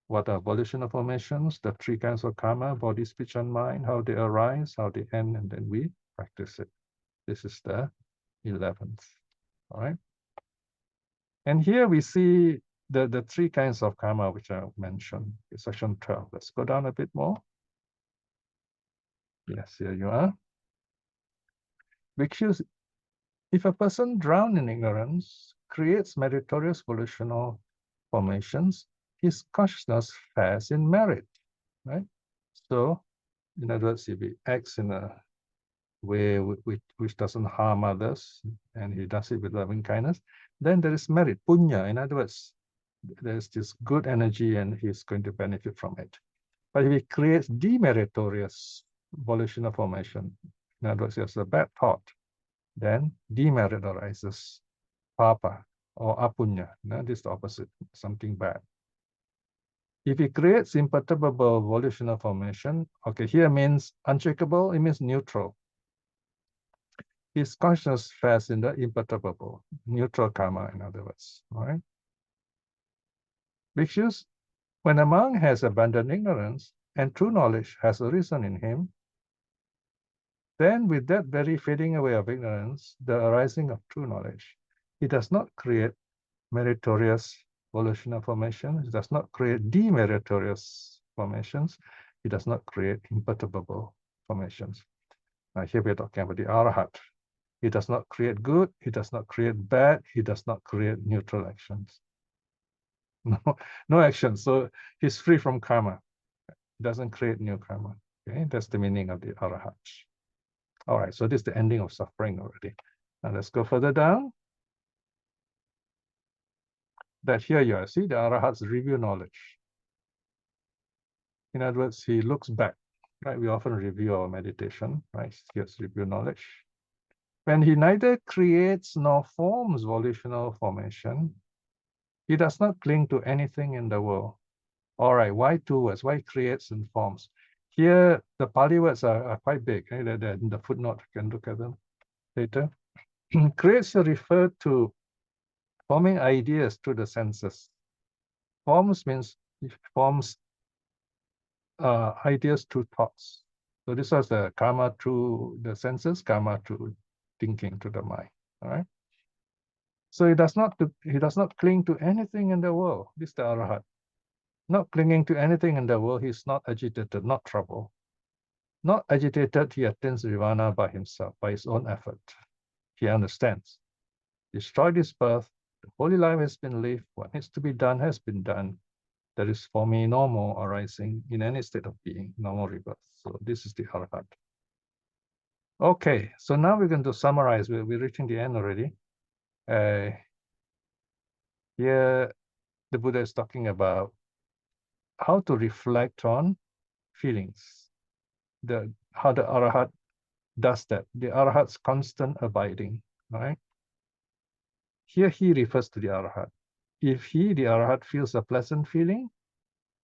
what are volitional formations, the three kinds of karma, body, speech, and mind, how they arise, how they end, and then we practice it. This is the 11th. All right. And here we see the three kinds of karma which I mentioned in section 12. Let's go down a bit more. Yes, here you are. Bhikshus, if a person drowned in ignorance creates meritorious volitional formations, his consciousness fares in merit, right? So, in other words, if he acts in a way which doesn't harm others, and he does it with loving kindness, then there is merit, punya. In other words, there's this good energy and he's going to benefit from it. But if he creates demeritorious volitional formation, in other words, he has a bad thought, then demerit arises, papa or apunya. No, this is the opposite, something bad. If he creates imperturbable volitional formation, okay, here means unshakable, it means neutral. His consciousness fares in the imperturbable, neutral karma, in other words. All right. Bhikshus, when a monk has abandoned ignorance and true knowledge has arisen in him, then with that very fading away of ignorance, the arising of true knowledge, he does not create meritorious volitional formations, he does not create demeritorious formations, he does not create imperturbable formations. Now here we're talking about the arhat. He does not create good, he does not create bad, he does not create neutral actions. No action, so he's free from karma. He doesn't create new karma. Okay, that's the meaning of the arhat. All right, so this is the ending of suffering already. Now let's go further down. That here you are, see the arahats review knowledge. In other words, he looks back, right? We often review our meditation, right? Here's review knowledge. When he neither creates nor forms volitional formation, he does not cling to anything in the world. All right, why two words? Why creates and forms? Here, the Pali words are quite big. They're in the footnote, you can look at them later. Creates refer to forming ideas through the senses. Forms means forms ideas through thoughts. So this was the karma through the senses, karma through thinking to the mind. All right. So he does not cling to anything in the world. This is the arhat. Not clinging to anything in the world, he is not agitated, not troubled. Not agitated, he attains nirvana by himself, by his own effort. He understands. Destroyed his birth, the holy life has been lived, what needs to be done has been done. There is for me no more arising in any state of being, no more rebirth. So this is the arhat. Okay, so now we're going to summarize. We're reaching the end already. Here, the Buddha is talking about how to reflect on feelings. How the arhat does that. The arhat's constant abiding, right? Here he refers to the arhat. If the arhat, feels a pleasant feeling,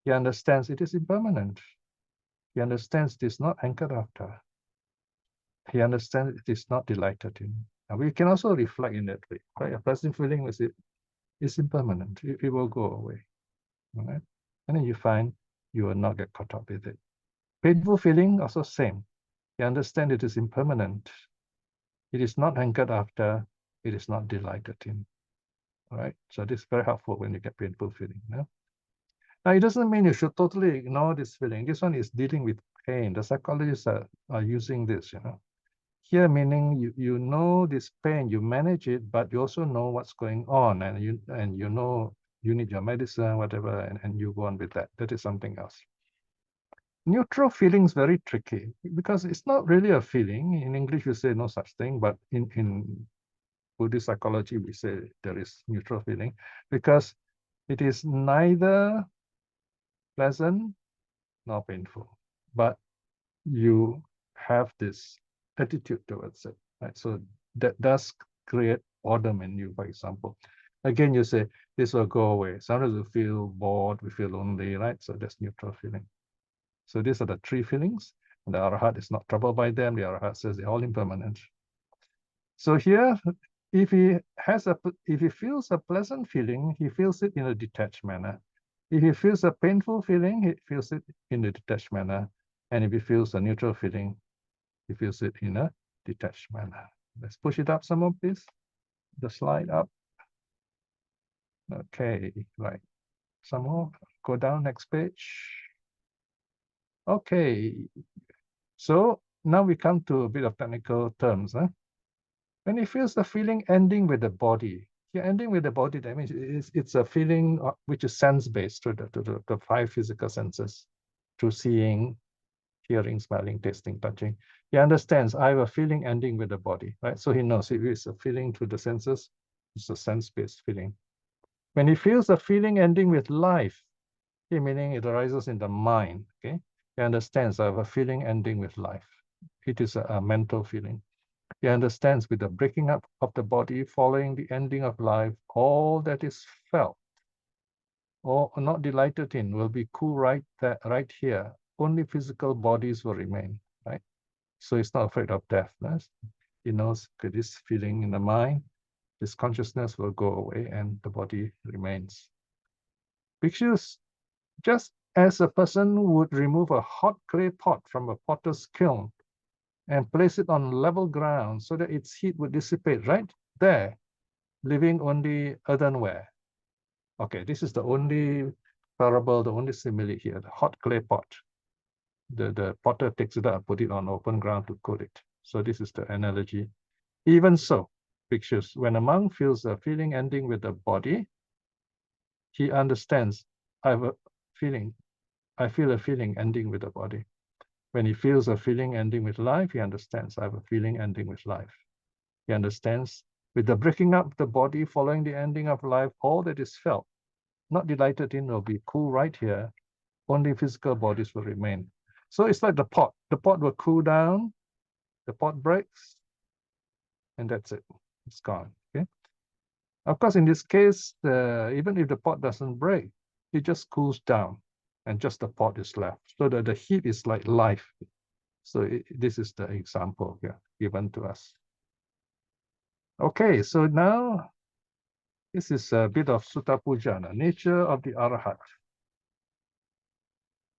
he understands it is impermanent. He understands it is not anchored after. He understands it is not delighted in. And we can also reflect in that way, right? A pleasant feeling is impermanent. It will go away, all right? And then you find you will not get caught up with it. Painful feeling, also same. You understand it is impermanent. It is not hankered after. It is not delighted in. All right. So this is very helpful when you get painful feeling. Yeah? Now, it doesn't mean you should totally ignore this feeling. This one is dealing with pain. The psychologists are using this, Here, meaning you know this pain, you manage it, but you also know what's going on, and you know you need your medicine, whatever, and you go on with that. That is something else. Neutral feeling is very tricky because it's not really a feeling. In English, we say no such thing, but in Buddhist psychology, we say there is neutral feeling because it is neither pleasant nor painful, but you have this attitude towards it, right? So that does create boredom in you, for example. Again, you say, this will go away. Sometimes we feel bored, we feel lonely, right? So that's neutral feeling. So these are the three feelings. And the arhat is not troubled by them. The arhat says they're all impermanent. So here, if he feels a pleasant feeling, he feels it in a detached manner. If he feels a painful feeling, he feels it in a detached manner. And if he feels a neutral feeling, he feels it in a detached manner. Let's push it up some more, please. The slide up. Okay, right. Some more. Go down, next page. Okay. So now we come to a bit of technical terms. When he feels the feeling ending with the body, here ending with the body, that means it's a feeling which is sense-based to the five physical senses, through seeing, hearing, smelling, tasting, touching. He understands, I have a feeling ending with the body, right? So he knows it is a feeling through the senses. It's a sense-based feeling. When he feels a feeling ending with life, meaning it arises in the mind, okay? He understands, I have a feeling ending with life. It is a mental feeling. He understands, with the breaking up of the body following the ending of life, all that is felt or not delighted in will be cool right here. Only physical bodies will remain, right? So he's not afraid of death. He knows that this feeling in the mind, this consciousness will go away and the body remains. Bhikshus, just as a person would remove a hot clay pot from a potter's kiln and place it on level ground so that its heat would dissipate right there, leaving only earthenware. Okay, this is the only parable, the only simile here, the hot clay pot. The potter takes it up, put it on open ground to cool it. So this is the analogy. Even so, Bhikshus, when a monk feels a feeling ending with the body, he understands, I feel a feeling ending with the body. When he feels a feeling ending with life, he understands, I have a feeling ending with life. He understands, with the breaking up of the body following the ending of life, all that is felt, not delighted in, will be cool right here. Only physical bodies will remain. So it's like the pot. The pot will cool down, the pot breaks, and that's it. It's gone. Okay. Of course, in this case, even if the pot doesn't break, it just cools down, and just the pot is left. So the heat is like life. So this is the example here given to us. Okay, so now this is a bit of Sutta Pujana, nature of the arhat.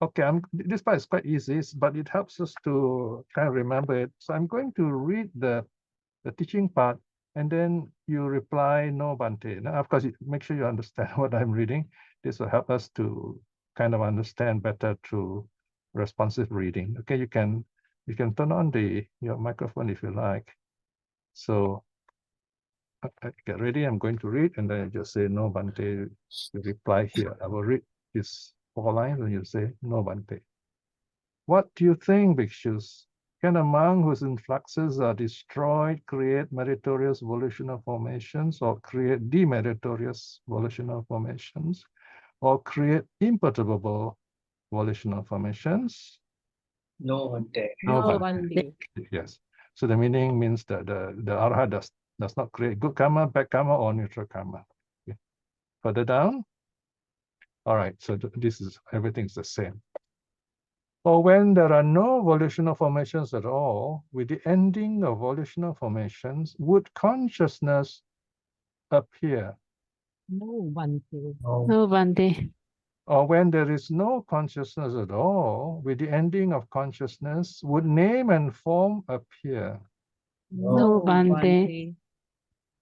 Okay, this part is quite easy, but it helps us to kind of remember it. So I'm going to read the teaching part, and then you reply, no, Bhante. Now, of course, make sure you understand what I'm reading. This will help us to kind of understand better through responsive reading. Okay, you can turn on your microphone if you like. So get ready. I'm going to read, and then you just say, no, Bhante. You reply here. I will read this 4 lines, and you say, no, Bhante. What do you think, Bhikshus? Can a monk whose influxes are destroyed create meritorious volitional formations, or create demeritorious volitional formations, or create imperturbable volitional formations? No, Bhante. No, No, Bhante. Bhante. Yes. So the meaning means that the arhat does not create good karma, bad karma, or neutral karma. Okay. Further down. All right. So this is everything's the same. Or when there are no volitional formations at all, with the ending of volitional formations, would consciousness appear? No, Bhante. No, Bhante. Or when there is no consciousness at all, with the ending of consciousness, would name and form appear? No, Bhante.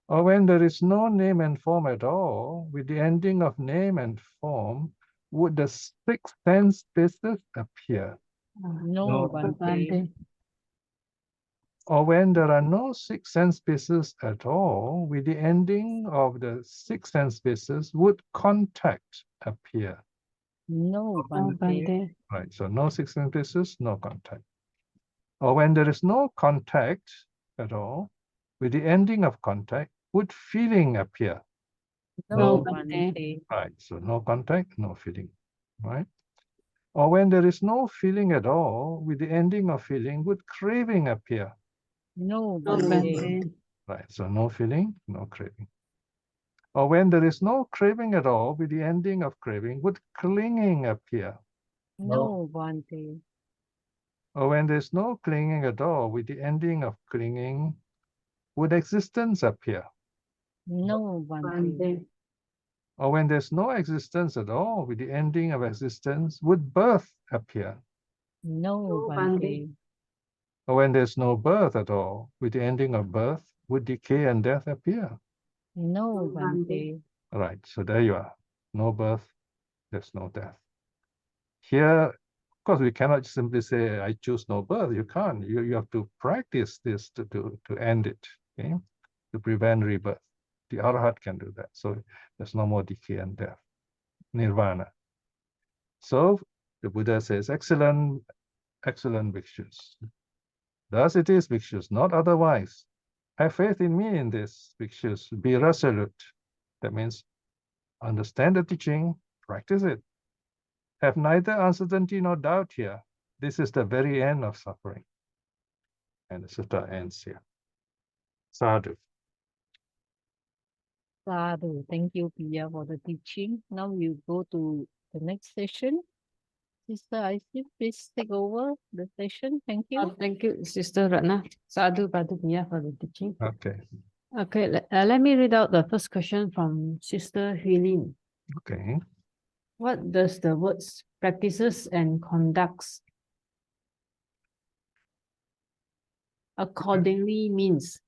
Or when there is no name and form at all, with the ending of name and form, would the six sense spaces appear? No, Bhante. Or when there are no six sense spaces at all, with the ending of the six sense spaces, would contact appear? No, Bhante. Right, so no six sense spaces, no contact. Or when there is no contact at all, with the ending of contact, would feeling appear? No, Bhante. Right, so no contact, no feeling, right? Or when there is no feeling at all, with the ending of feeling, would craving appear? No, Bhante. Right, so no feeling, no craving. Or when there is no craving at all, with the ending of craving, would clinging appear? No, Bhante. Or when there's no clinging at all, with the ending of clinging, would existence appear? No, Bhante. Or when there's no existence at all, with the ending of existence, would birth appear? No, Bhante. Or when there's no birth at all, with the ending of birth, would decay and death appear? No, Bhante. Right, so there you are. No birth, there's no death. Here, of course, we cannot simply say, I choose no birth. You can't. You have to practice this to end it, okay? To prevent rebirth. The arhat can do that. So there's no more decay and death. Nirvana. So the Buddha says, excellent, excellent bhikshus. Thus it is, bhikshus, not otherwise. Have faith in me in this, bhikshus. Be resolute. That means understand the teaching, practice it. Have neither uncertainty nor doubt here. This is the very end of suffering. And the sutta ends here. Sadhu. Sadhu. Thank you, Piya, for the teaching. Now we go to the next session. Sister Isis, please take over the session. Thank you. Thank you, Sister Ratna. Sadhu Piya for the teaching. Okay. Okay, let me read out the first question from Sister Huilin. Okay. What does the words practices and conducts accordingly means?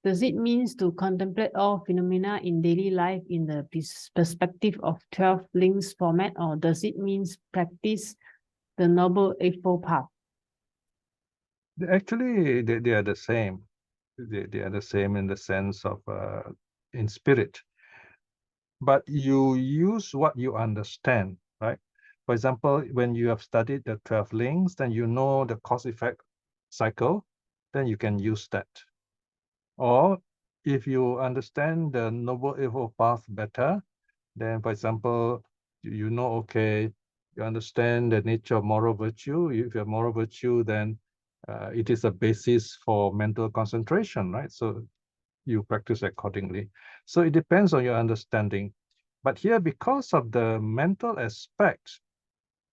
Does it mean to contemplate all phenomena in daily life in the perspective of 12 links format, or does it mean practice the Noble Eightfold Path? Actually, they are the same. They are the same in the sense of in spirit. But you use what you understand, right? For example, when you have studied the 12 links, then you know the cause-effect cycle, then you can use that. Or if you understand the Noble Eightfold Path better, then, for example, you know, okay, you understand the nature of moral virtue. If you have moral virtue, then it is a basis for mental concentration, right? So you practice accordingly. So it depends on your understanding. But here, because of the mental aspect,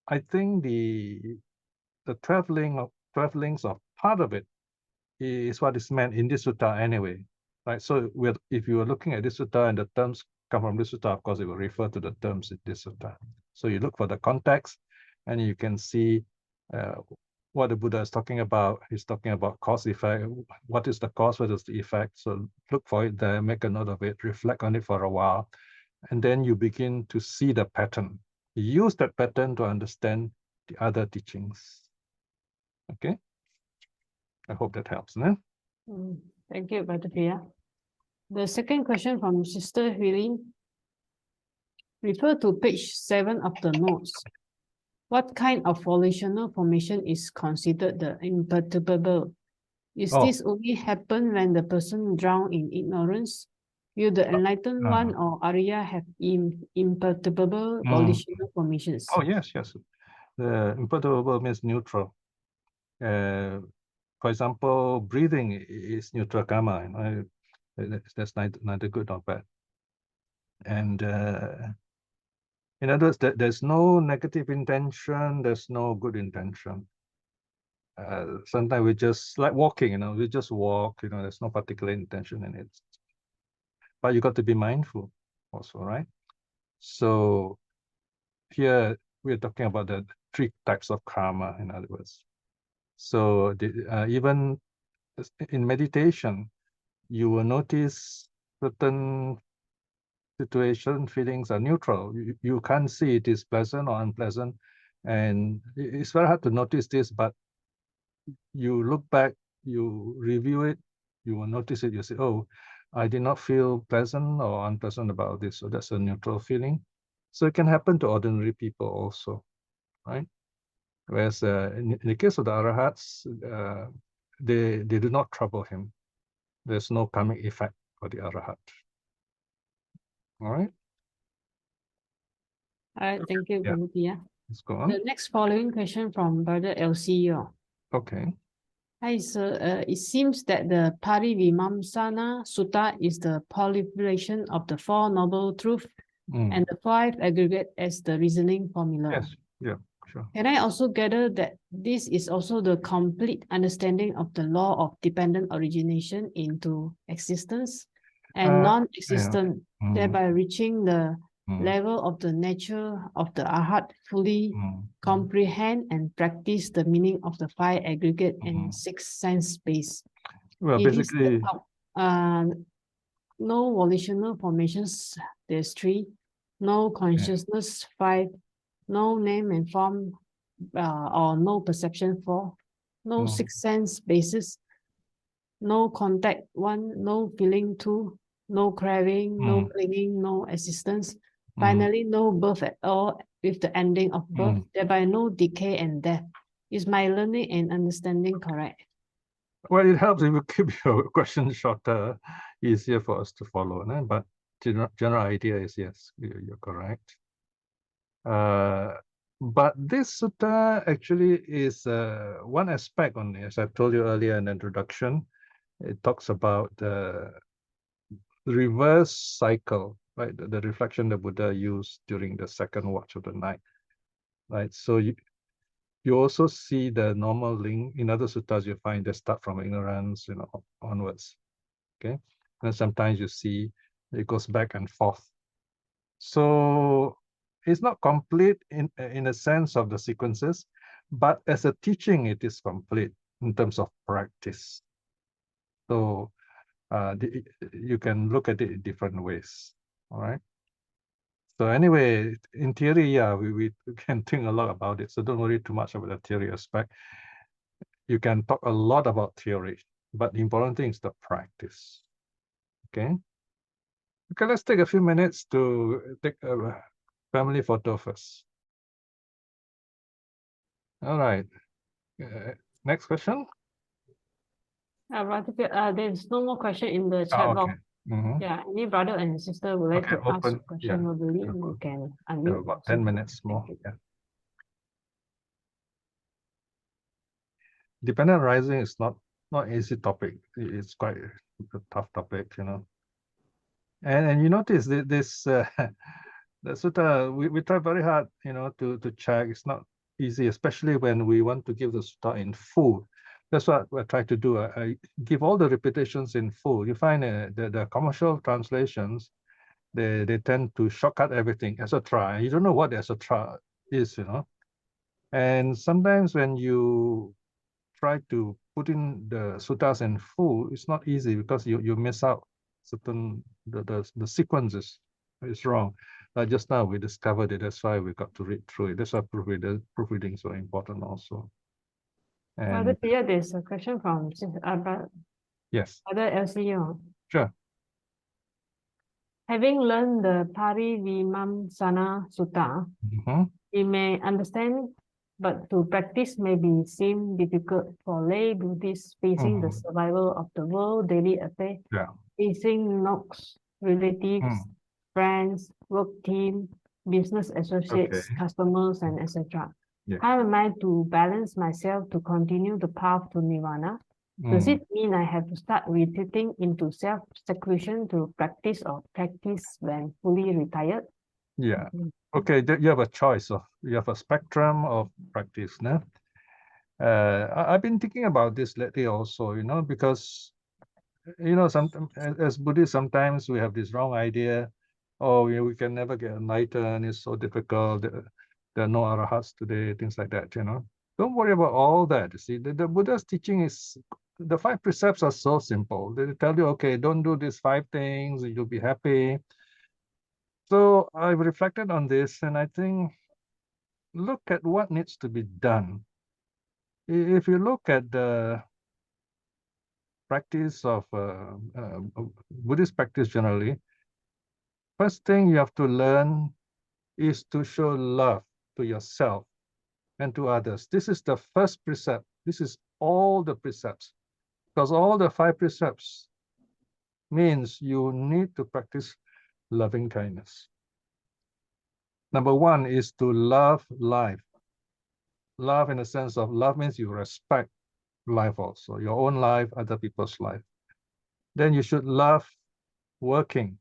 I think the 12 links of part of it is what is meant in this sutta anyway, right? So if you are looking at this sutta and the terms come from this sutta, of course, it will refer to the terms in this sutta. So you look for the context and you can see what the Buddha is talking about. He's talking about cause effect. What is the cause? What is the effect? So look for it there, make a note of it, reflect on it for a while, and then you begin to see the pattern. You use that pattern to understand the other teachings. Okay? I hope that helps. No? Thank you, Brother Piya. The second question from Sister Huilin. Refer to page 7 of the notes. What kind of volitional formation is considered the imperturbable? Is this only happen when the person drown in ignorance? Will the enlightened one or Arya have imperturbable volitional formations? Oh, yes, yes. The imperturbable means neutral. For example, breathing is neutral karma. You know, that's neither good nor bad. And In other words, there's no negative intention, there's no good intention. Sometimes we just like walking, we just walk, there's no particular intention in it. But you got to be mindful also, right? So here we're talking about the 3 types of karma, in other words. So even in meditation, you will notice certain situation feelings are neutral. You can't see it is pleasant or unpleasant. And it's very hard to notice this, but you look back, you review it, you will notice it, you say, oh, I did not feel pleasant or unpleasant about this. So that's a neutral feeling. So it can happen to ordinary people also, right? Whereas in the case of the arhats, they do not trouble him. There's no karmic effect for the arhat. All right? All right, thank you, Yeah. Brother Piya. Let's go on. The next following question from Brother LCO. Okay. Hi, sir. It seems that the Parivīmaṁsana Sutta is the proliferation of the 4 noble truths and the 5 aggregate as the reasoning formula. Yes, yeah, sure. Can I also gather that this is also the complete understanding of the law of dependent origination into existence and non-existent, thereby reaching the level of the nature of the arhat, fully comprehend and practice the meaning of the 5 aggregate and 6 sense base? Well, It is basically, no volitional formations, there's 3, no consciousness, 5, no name and form, or no perception, 4, no 6 sense basis, no contact, 1, no feeling, 2, no craving, no clinging, no existence. Finally, no birth at all with the ending of birth, thereby no decay and death. Is my learning and understanding correct? well, it helps if you keep your question shorter, easier for us to follow. No? But general idea is yes, you're correct. But this sutta actually is one aspect only. As I told you earlier in the introduction, it talks about the reverse cycle, right? The reflection the Buddha used during the 2nd watch of the night, right? So you also see the normal link. In other suttas, you find they start from ignorance, onwards, okay? And sometimes you see it goes back and forth. So it's not complete in a sense of the sequences, but as a teaching, it is complete in terms of practice. So you can look at it in different ways, all right? So anyway, in theory, yeah, we can think a lot about it. So don't worry too much about the theory aspect. You can talk a lot about theory, but the important thing is the practice, okay? Okay, let's take a few minutes to take a family photo first. All right. Next question. There's no more question in the chat box. Yeah, any brother and sister would like to ask a question verbally, you can unmute. About 10 minutes more. Yeah. Dependent arising is not easy topic. It's quite a tough topic, And you notice this the sutta, we try very hard, to check. It's not easy, especially when we want to give the sutta in full. That's what I try to do. I give all the repetitions in full. You find the commercial translations, they tend to shortcut everything, etc. You don't know what the etc. is, And sometimes when you try to put in the suttas in full, it's not easy because you miss out certain the sequences is wrong. Just now we discovered it. That's why we got to read through it. That's why proofreading is so important also. Brother Piya, there's a question from yes. Other LCO. Sure. Having learned the Parivīmaṁsana Sutta, we may understand, but to practice may seem difficult for lay Buddhists facing the survival of the world, daily affairs, facing knocks, relatives, friends, work team, business associates, customers, and etc. How am I to balance myself to continue the path to nirvana? Does it mean I have to start retreating into self-seclusion to practice or practice when fully retired? Yeah. Okay, you have a choice of, you have a spectrum of practice. No? I've been thinking about this lately also, because, sometimes as Buddhists, sometimes we have this wrong idea. Oh, we can never get enlightened. It's so difficult. There are no arhats today, things like that, Don't worry about all that. You see, the Buddha's teaching is, the 5 precepts are so simple. They tell you, okay, don't do these 5 things, you'll be happy. So I've reflected on this, and I think, look at what needs to be done. If you look at the practice of Buddhist practice generally, first thing you have to learn is to show love to yourself and to others. This is the first precept. This is all the precepts, because all the 5 precepts means you need to practice loving kindness. Number 1 is to love life. Love in the sense of, love means you respect life also, your own life, other people's life. Then you should love working,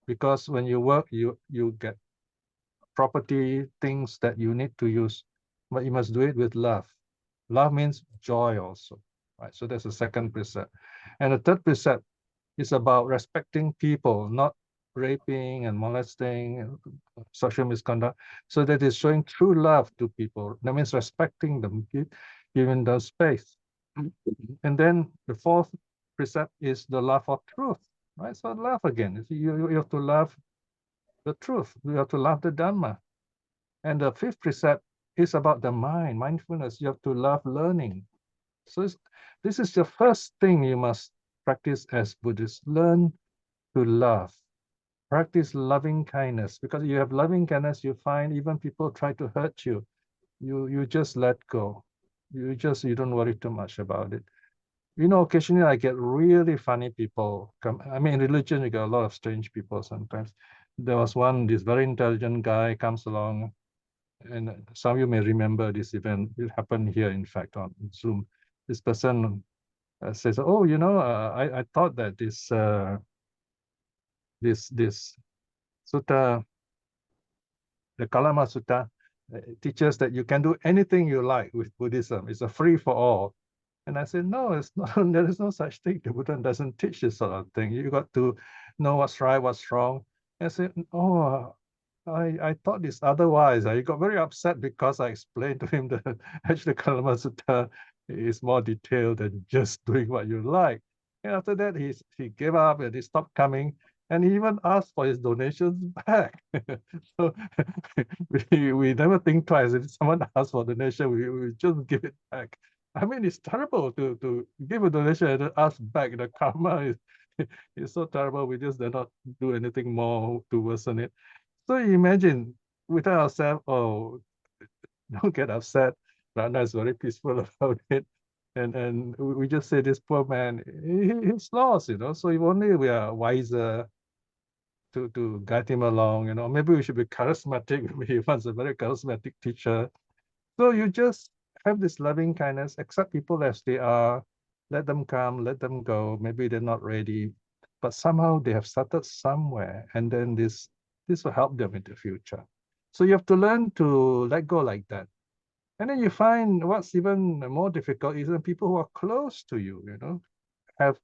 because when you work, you get property, things that you need to use, but you must do it with love. Love means joy also, right? So that's the second precept. And the third precept is about respecting people, not raping and molesting, sexual misconduct. So that is showing true love to people. That means respecting them, giving them space. And then the fourth precept is the love of truth, right? So love again. You have to love the truth. You have to love the Dhamma. And the fifth precept is about the mind, mindfulness. You have to love learning. So this is the first thing you must practice as Buddhists. Learn to love. Practice loving kindness, because you have loving kindness, you find even people try to hurt you. You just let go. You don't worry too much about it. Occasionally I get really funny people come. I mean, in religion, you get a lot of strange people sometimes. There was this very intelligent guy comes along, and some of you may remember this event. It happened here, in fact, on Zoom. This person says, "Oh, I thought that this sutta, the Gelañña Sutta, teaches that you can do anything you like with Buddhism. It's a free for all." And I said, no, it's not. There is no such thing. The Buddha doesn't teach this sort of thing. You got to know what's right, what's wrong. And I said, oh, I thought this otherwise. He got very upset because I explained to him that actually Gelañña Sutta is more detailed than just doing what you like. And after that, he gave up and he stopped coming. And he even asked for his donations back. So we never think twice. If someone asks for donation, we just give it back. I mean, it's terrible to give a donation and then ask back. The karma is so terrible. We just did not do anything more to worsen it. So imagine, we tell ourselves, oh, don't get upset. Rana is very peaceful about it. And we just say, this poor man, he's lost, So if only we are wiser to guide him along, Maybe we should be charismatic. He wants a very charismatic teacher. So you just have this loving kindness, accept people as they are, let them come, let them go. Maybe they're not ready, but somehow they have started somewhere, and then this will help them in the future. So you have to learn to let go like that. And then you find what's even more difficult is when people who are close to you, have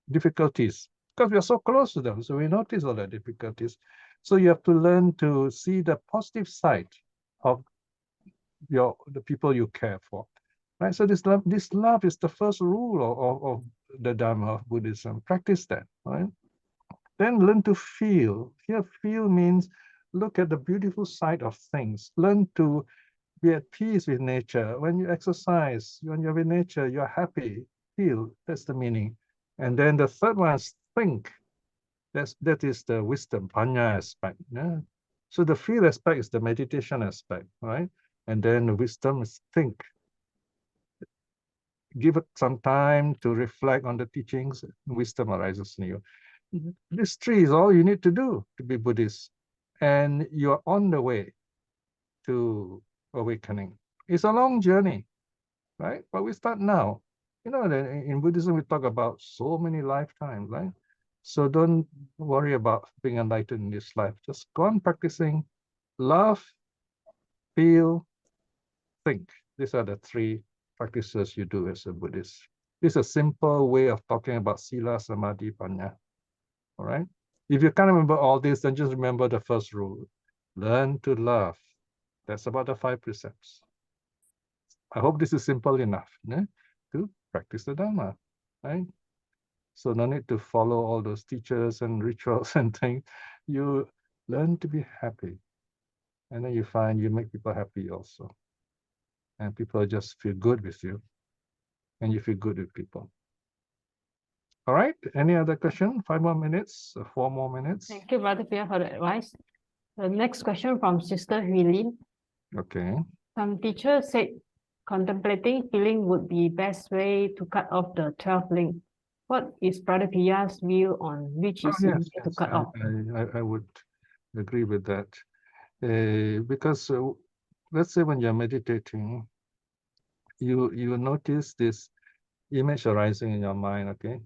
difficulties, because we are so close to them. So we notice all the difficulties. So you have to learn to see the positive side of the people you care for, right? So this love is the first rule of the Dharma of Buddhism. Practice that, right? Then learn to feel. Here, feel means look at the beautiful side of things. Learn to be at peace with nature. When you exercise, when you're with nature, you're happy. Feel, that's the meaning. And then the third one is think. That is the wisdom, panya aspect. Yeah? So the feel aspect is the meditation aspect, right? And then the wisdom is think. Give it some time to reflect on the teachings, wisdom arises in you. This three is all you need to do to be Buddhist. And you're on the way to awakening. It's a long journey, right? But we start now. In Buddhism, we talk about so many lifetimes, right? So don't worry about being enlightened in this life. Just go on practicing love, feel, think. These are the three practices you do as a Buddhist. This is a simple way of talking about sila, samadhi, panya. All right? If you can't remember all this, then just remember the first rule. Learn to love. That's about the 5 precepts. I hope this is simple enough to practice the Dhamma, right? So no need to follow all those teachers and rituals and things. You learn to be happy. And then you find you make people happy also. And people just feel good with you. And you feel good with people. All right. Any other question? 5 more minutes, 4 more minutes. Thank you, Brother Piya, for the advice. The next question from Sister Huilin. Okay. Some teachers said contemplating feeling would be best way to cut off the 12 link. What is Brother Piya's view on which is yes, easier to cut off? I would agree with that. Because let's say when you're meditating, you notice this image arising in your mind, okay?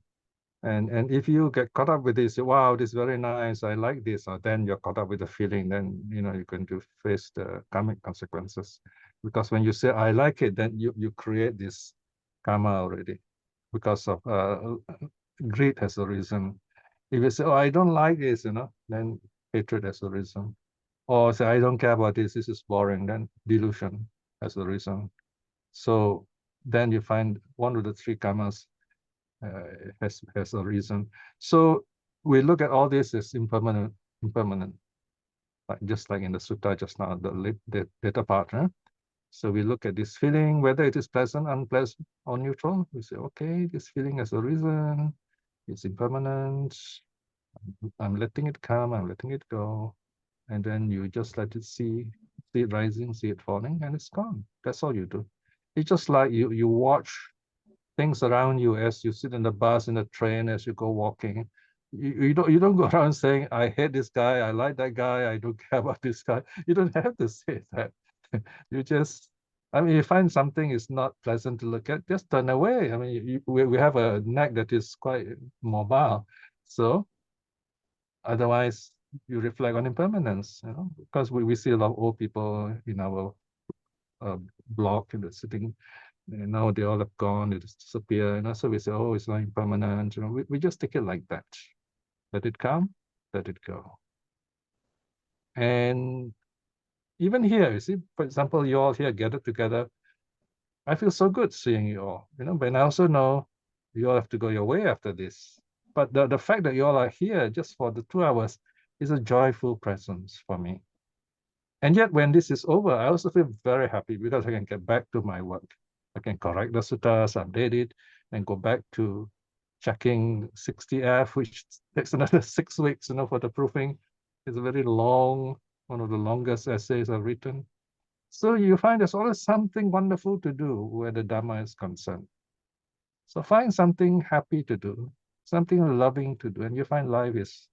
And if you get caught up with this, wow, this is very nice, I like this, or then you're caught up with the feeling, then you're going to face the karmic consequences. Because when you say I like it, then you create this karma already because of greed has a reason. If you say, oh, I don't like this, then hatred has a reason. Or say, I don't care about this is boring, then delusion has a reason. So then you find one of the three karmas has a reason. So we look at all this as impermanent, just like in the sutta just now, the later part. So we look at this feeling, whether it is pleasant, unpleasant, or neutral. We say, okay, this feeling has a reason. It's impermanent. I'm letting it come. I'm letting it go. And then you just let it see it rising, see it falling, and it's gone. That's all you do. It's just like you watch things around you as you sit in the bus, in the train, as you go walking. You don't go around saying, I hate this guy, I like that guy, I don't care about this guy. You don't have to say that. You just, you find something is not pleasant to look at, just turn away. We have a neck that is quite mobile. So otherwise, you reflect on impermanence, because we see a lot of old people in our block, sitting. Now they all have gone, they just disappear, so we say, oh, it's not impermanent. We just take it like that. Let it come, let it go. And even here, you see, for example, you all here gathered together. I feel so good seeing you all, but I also know you all have to go your way after this. But the fact that you all are here just for the 2 hours is a joyful presence for me. And yet when this is over, I also feel very happy because I can get back to my work. I can correct the suttas, update it, and go back to checking 60F, which takes another 6 weeks, for the proofing. It's a very long, one of the longest essays I've written. So you find there's always something wonderful to do where the Dhamma is concerned. So find something happy to do, something loving to do, and you find life is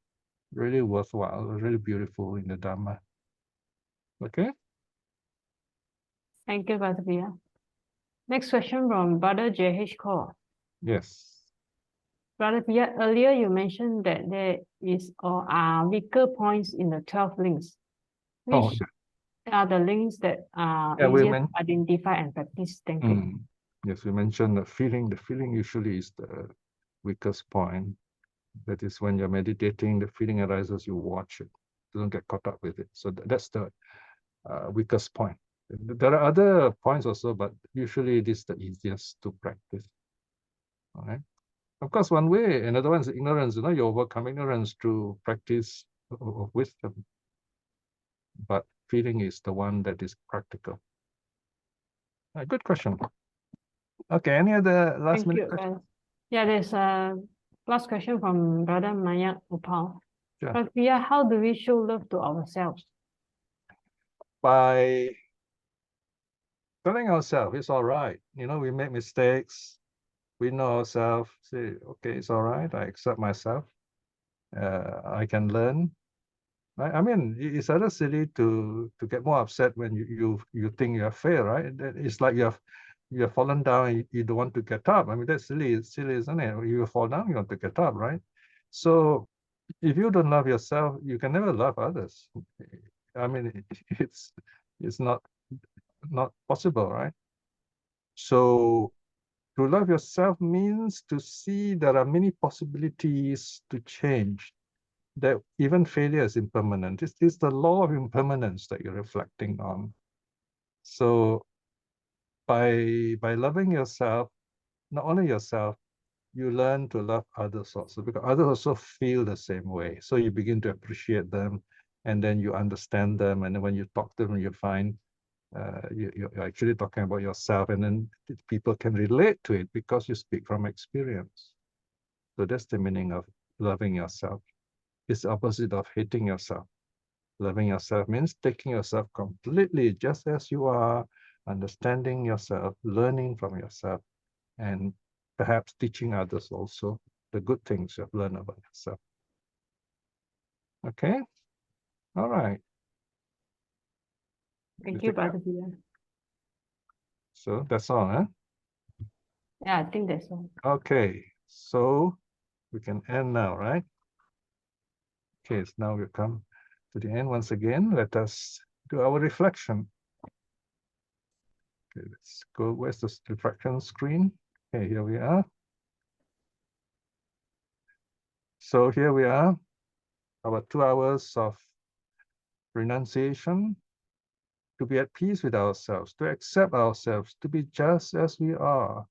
really worthwhile, really beautiful in the Dhamma. Okay? Thank you, Brother Piya. Next question from Brother J.H. Kaur. Yes. Brother Piya, earlier you mentioned that there is or are weaker points in the 12 links. Which are the links that are easier to identify and practice? Thank you. Yes, we mentioned the feeling. The feeling usually is the weakest point. That is when you're meditating, the feeling arises, you watch it. Don't get caught up with it. So that's the weakest point. There are other points also, but usually it is the easiest to practice. All right. Of course, one way, another one is ignorance. You overcome ignorance through practice of wisdom. But feeling is the one that is practical. Good question. Okay, any other last minute questions? Yeah, there's a last question from Brother Maya Upal. Sure. Brother Piya, how do we show love to ourselves? By telling ourselves it's all right. We make mistakes. We know ourselves. Say, okay, it's all right. I accept myself. I can learn. It's other silly to get more upset when you think you have failed, right? It's like you have fallen down. You don't want to get up. That's silly, isn't it? You fall down, you want to get up, right? So if you don't love yourself, you can never love others. I mean, it's not possible, right? So to love yourself means to see there are many possibilities to change, that even failure is impermanent. This is the law of impermanence that you're reflecting on. So by loving yourself, not only yourself, you learn to love others also, because others also feel the same way. So you begin to appreciate them, and then you understand them, and then when you talk to them, you find you're actually talking about yourself, and then people can relate to it because you speak from experience. So that's the meaning of loving yourself. It's the opposite of hating yourself. Loving yourself means taking yourself completely just as you are, understanding yourself, learning from yourself, and perhaps teaching others also the good things you have learned about yourself. Okay? All right. Thank you, Brother Piya. So that's all, huh? Yeah, I think that's all. Okay, so we can end now, right? Okay, so now we come to the end once again. Let us do our reflection. Okay, let's go. Where's the reflection screen? Okay, here we are. So here we are, our 2 hours of renunciation, to be at peace with ourselves, to accept ourselves, to be just as we are,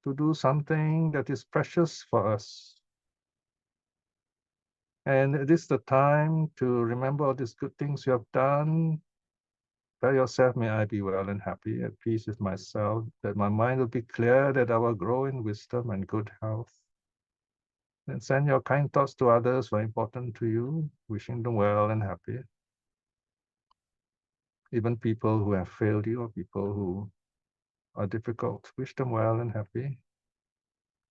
to do something that is precious for us. And this is the time to remember all these good things you have done. Tell yourself, may I be well and happy, at peace with myself, that my mind will be clear, that I will grow in wisdom and good health. And send your kind thoughts to others who are important to you, wishing them well and happy. Even people who have failed you or people who are difficult, wish them well and happy.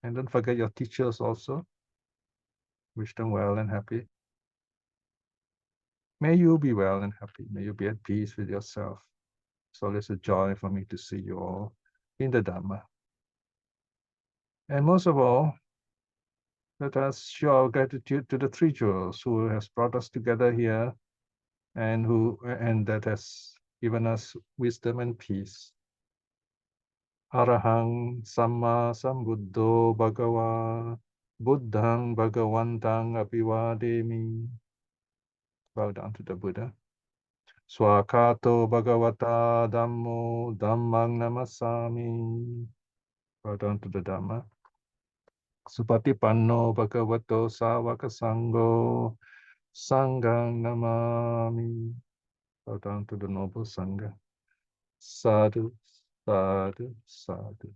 And don't forget your teachers also. Wish them well and happy. May you be well and happy. May you be at peace with yourself. It's always a joy for me to see you all in the Dhamma. And most of all, let us show our gratitude to the three jewels who has brought us together here, and that has given us wisdom and peace. Arahang Samma Sambuddho Bhagava Buddhang Bhagavantang Abhivademi. Bow down to the Buddha. Swakato Bhagavata Dhammo Dhammang Namasami. Bow down to the Dhamma. Supatipanno Bhagavato Sāvaka Sangho Sanghang Namami. Bow down to the noble Sangha. Sadhu, sadhu, sadhu.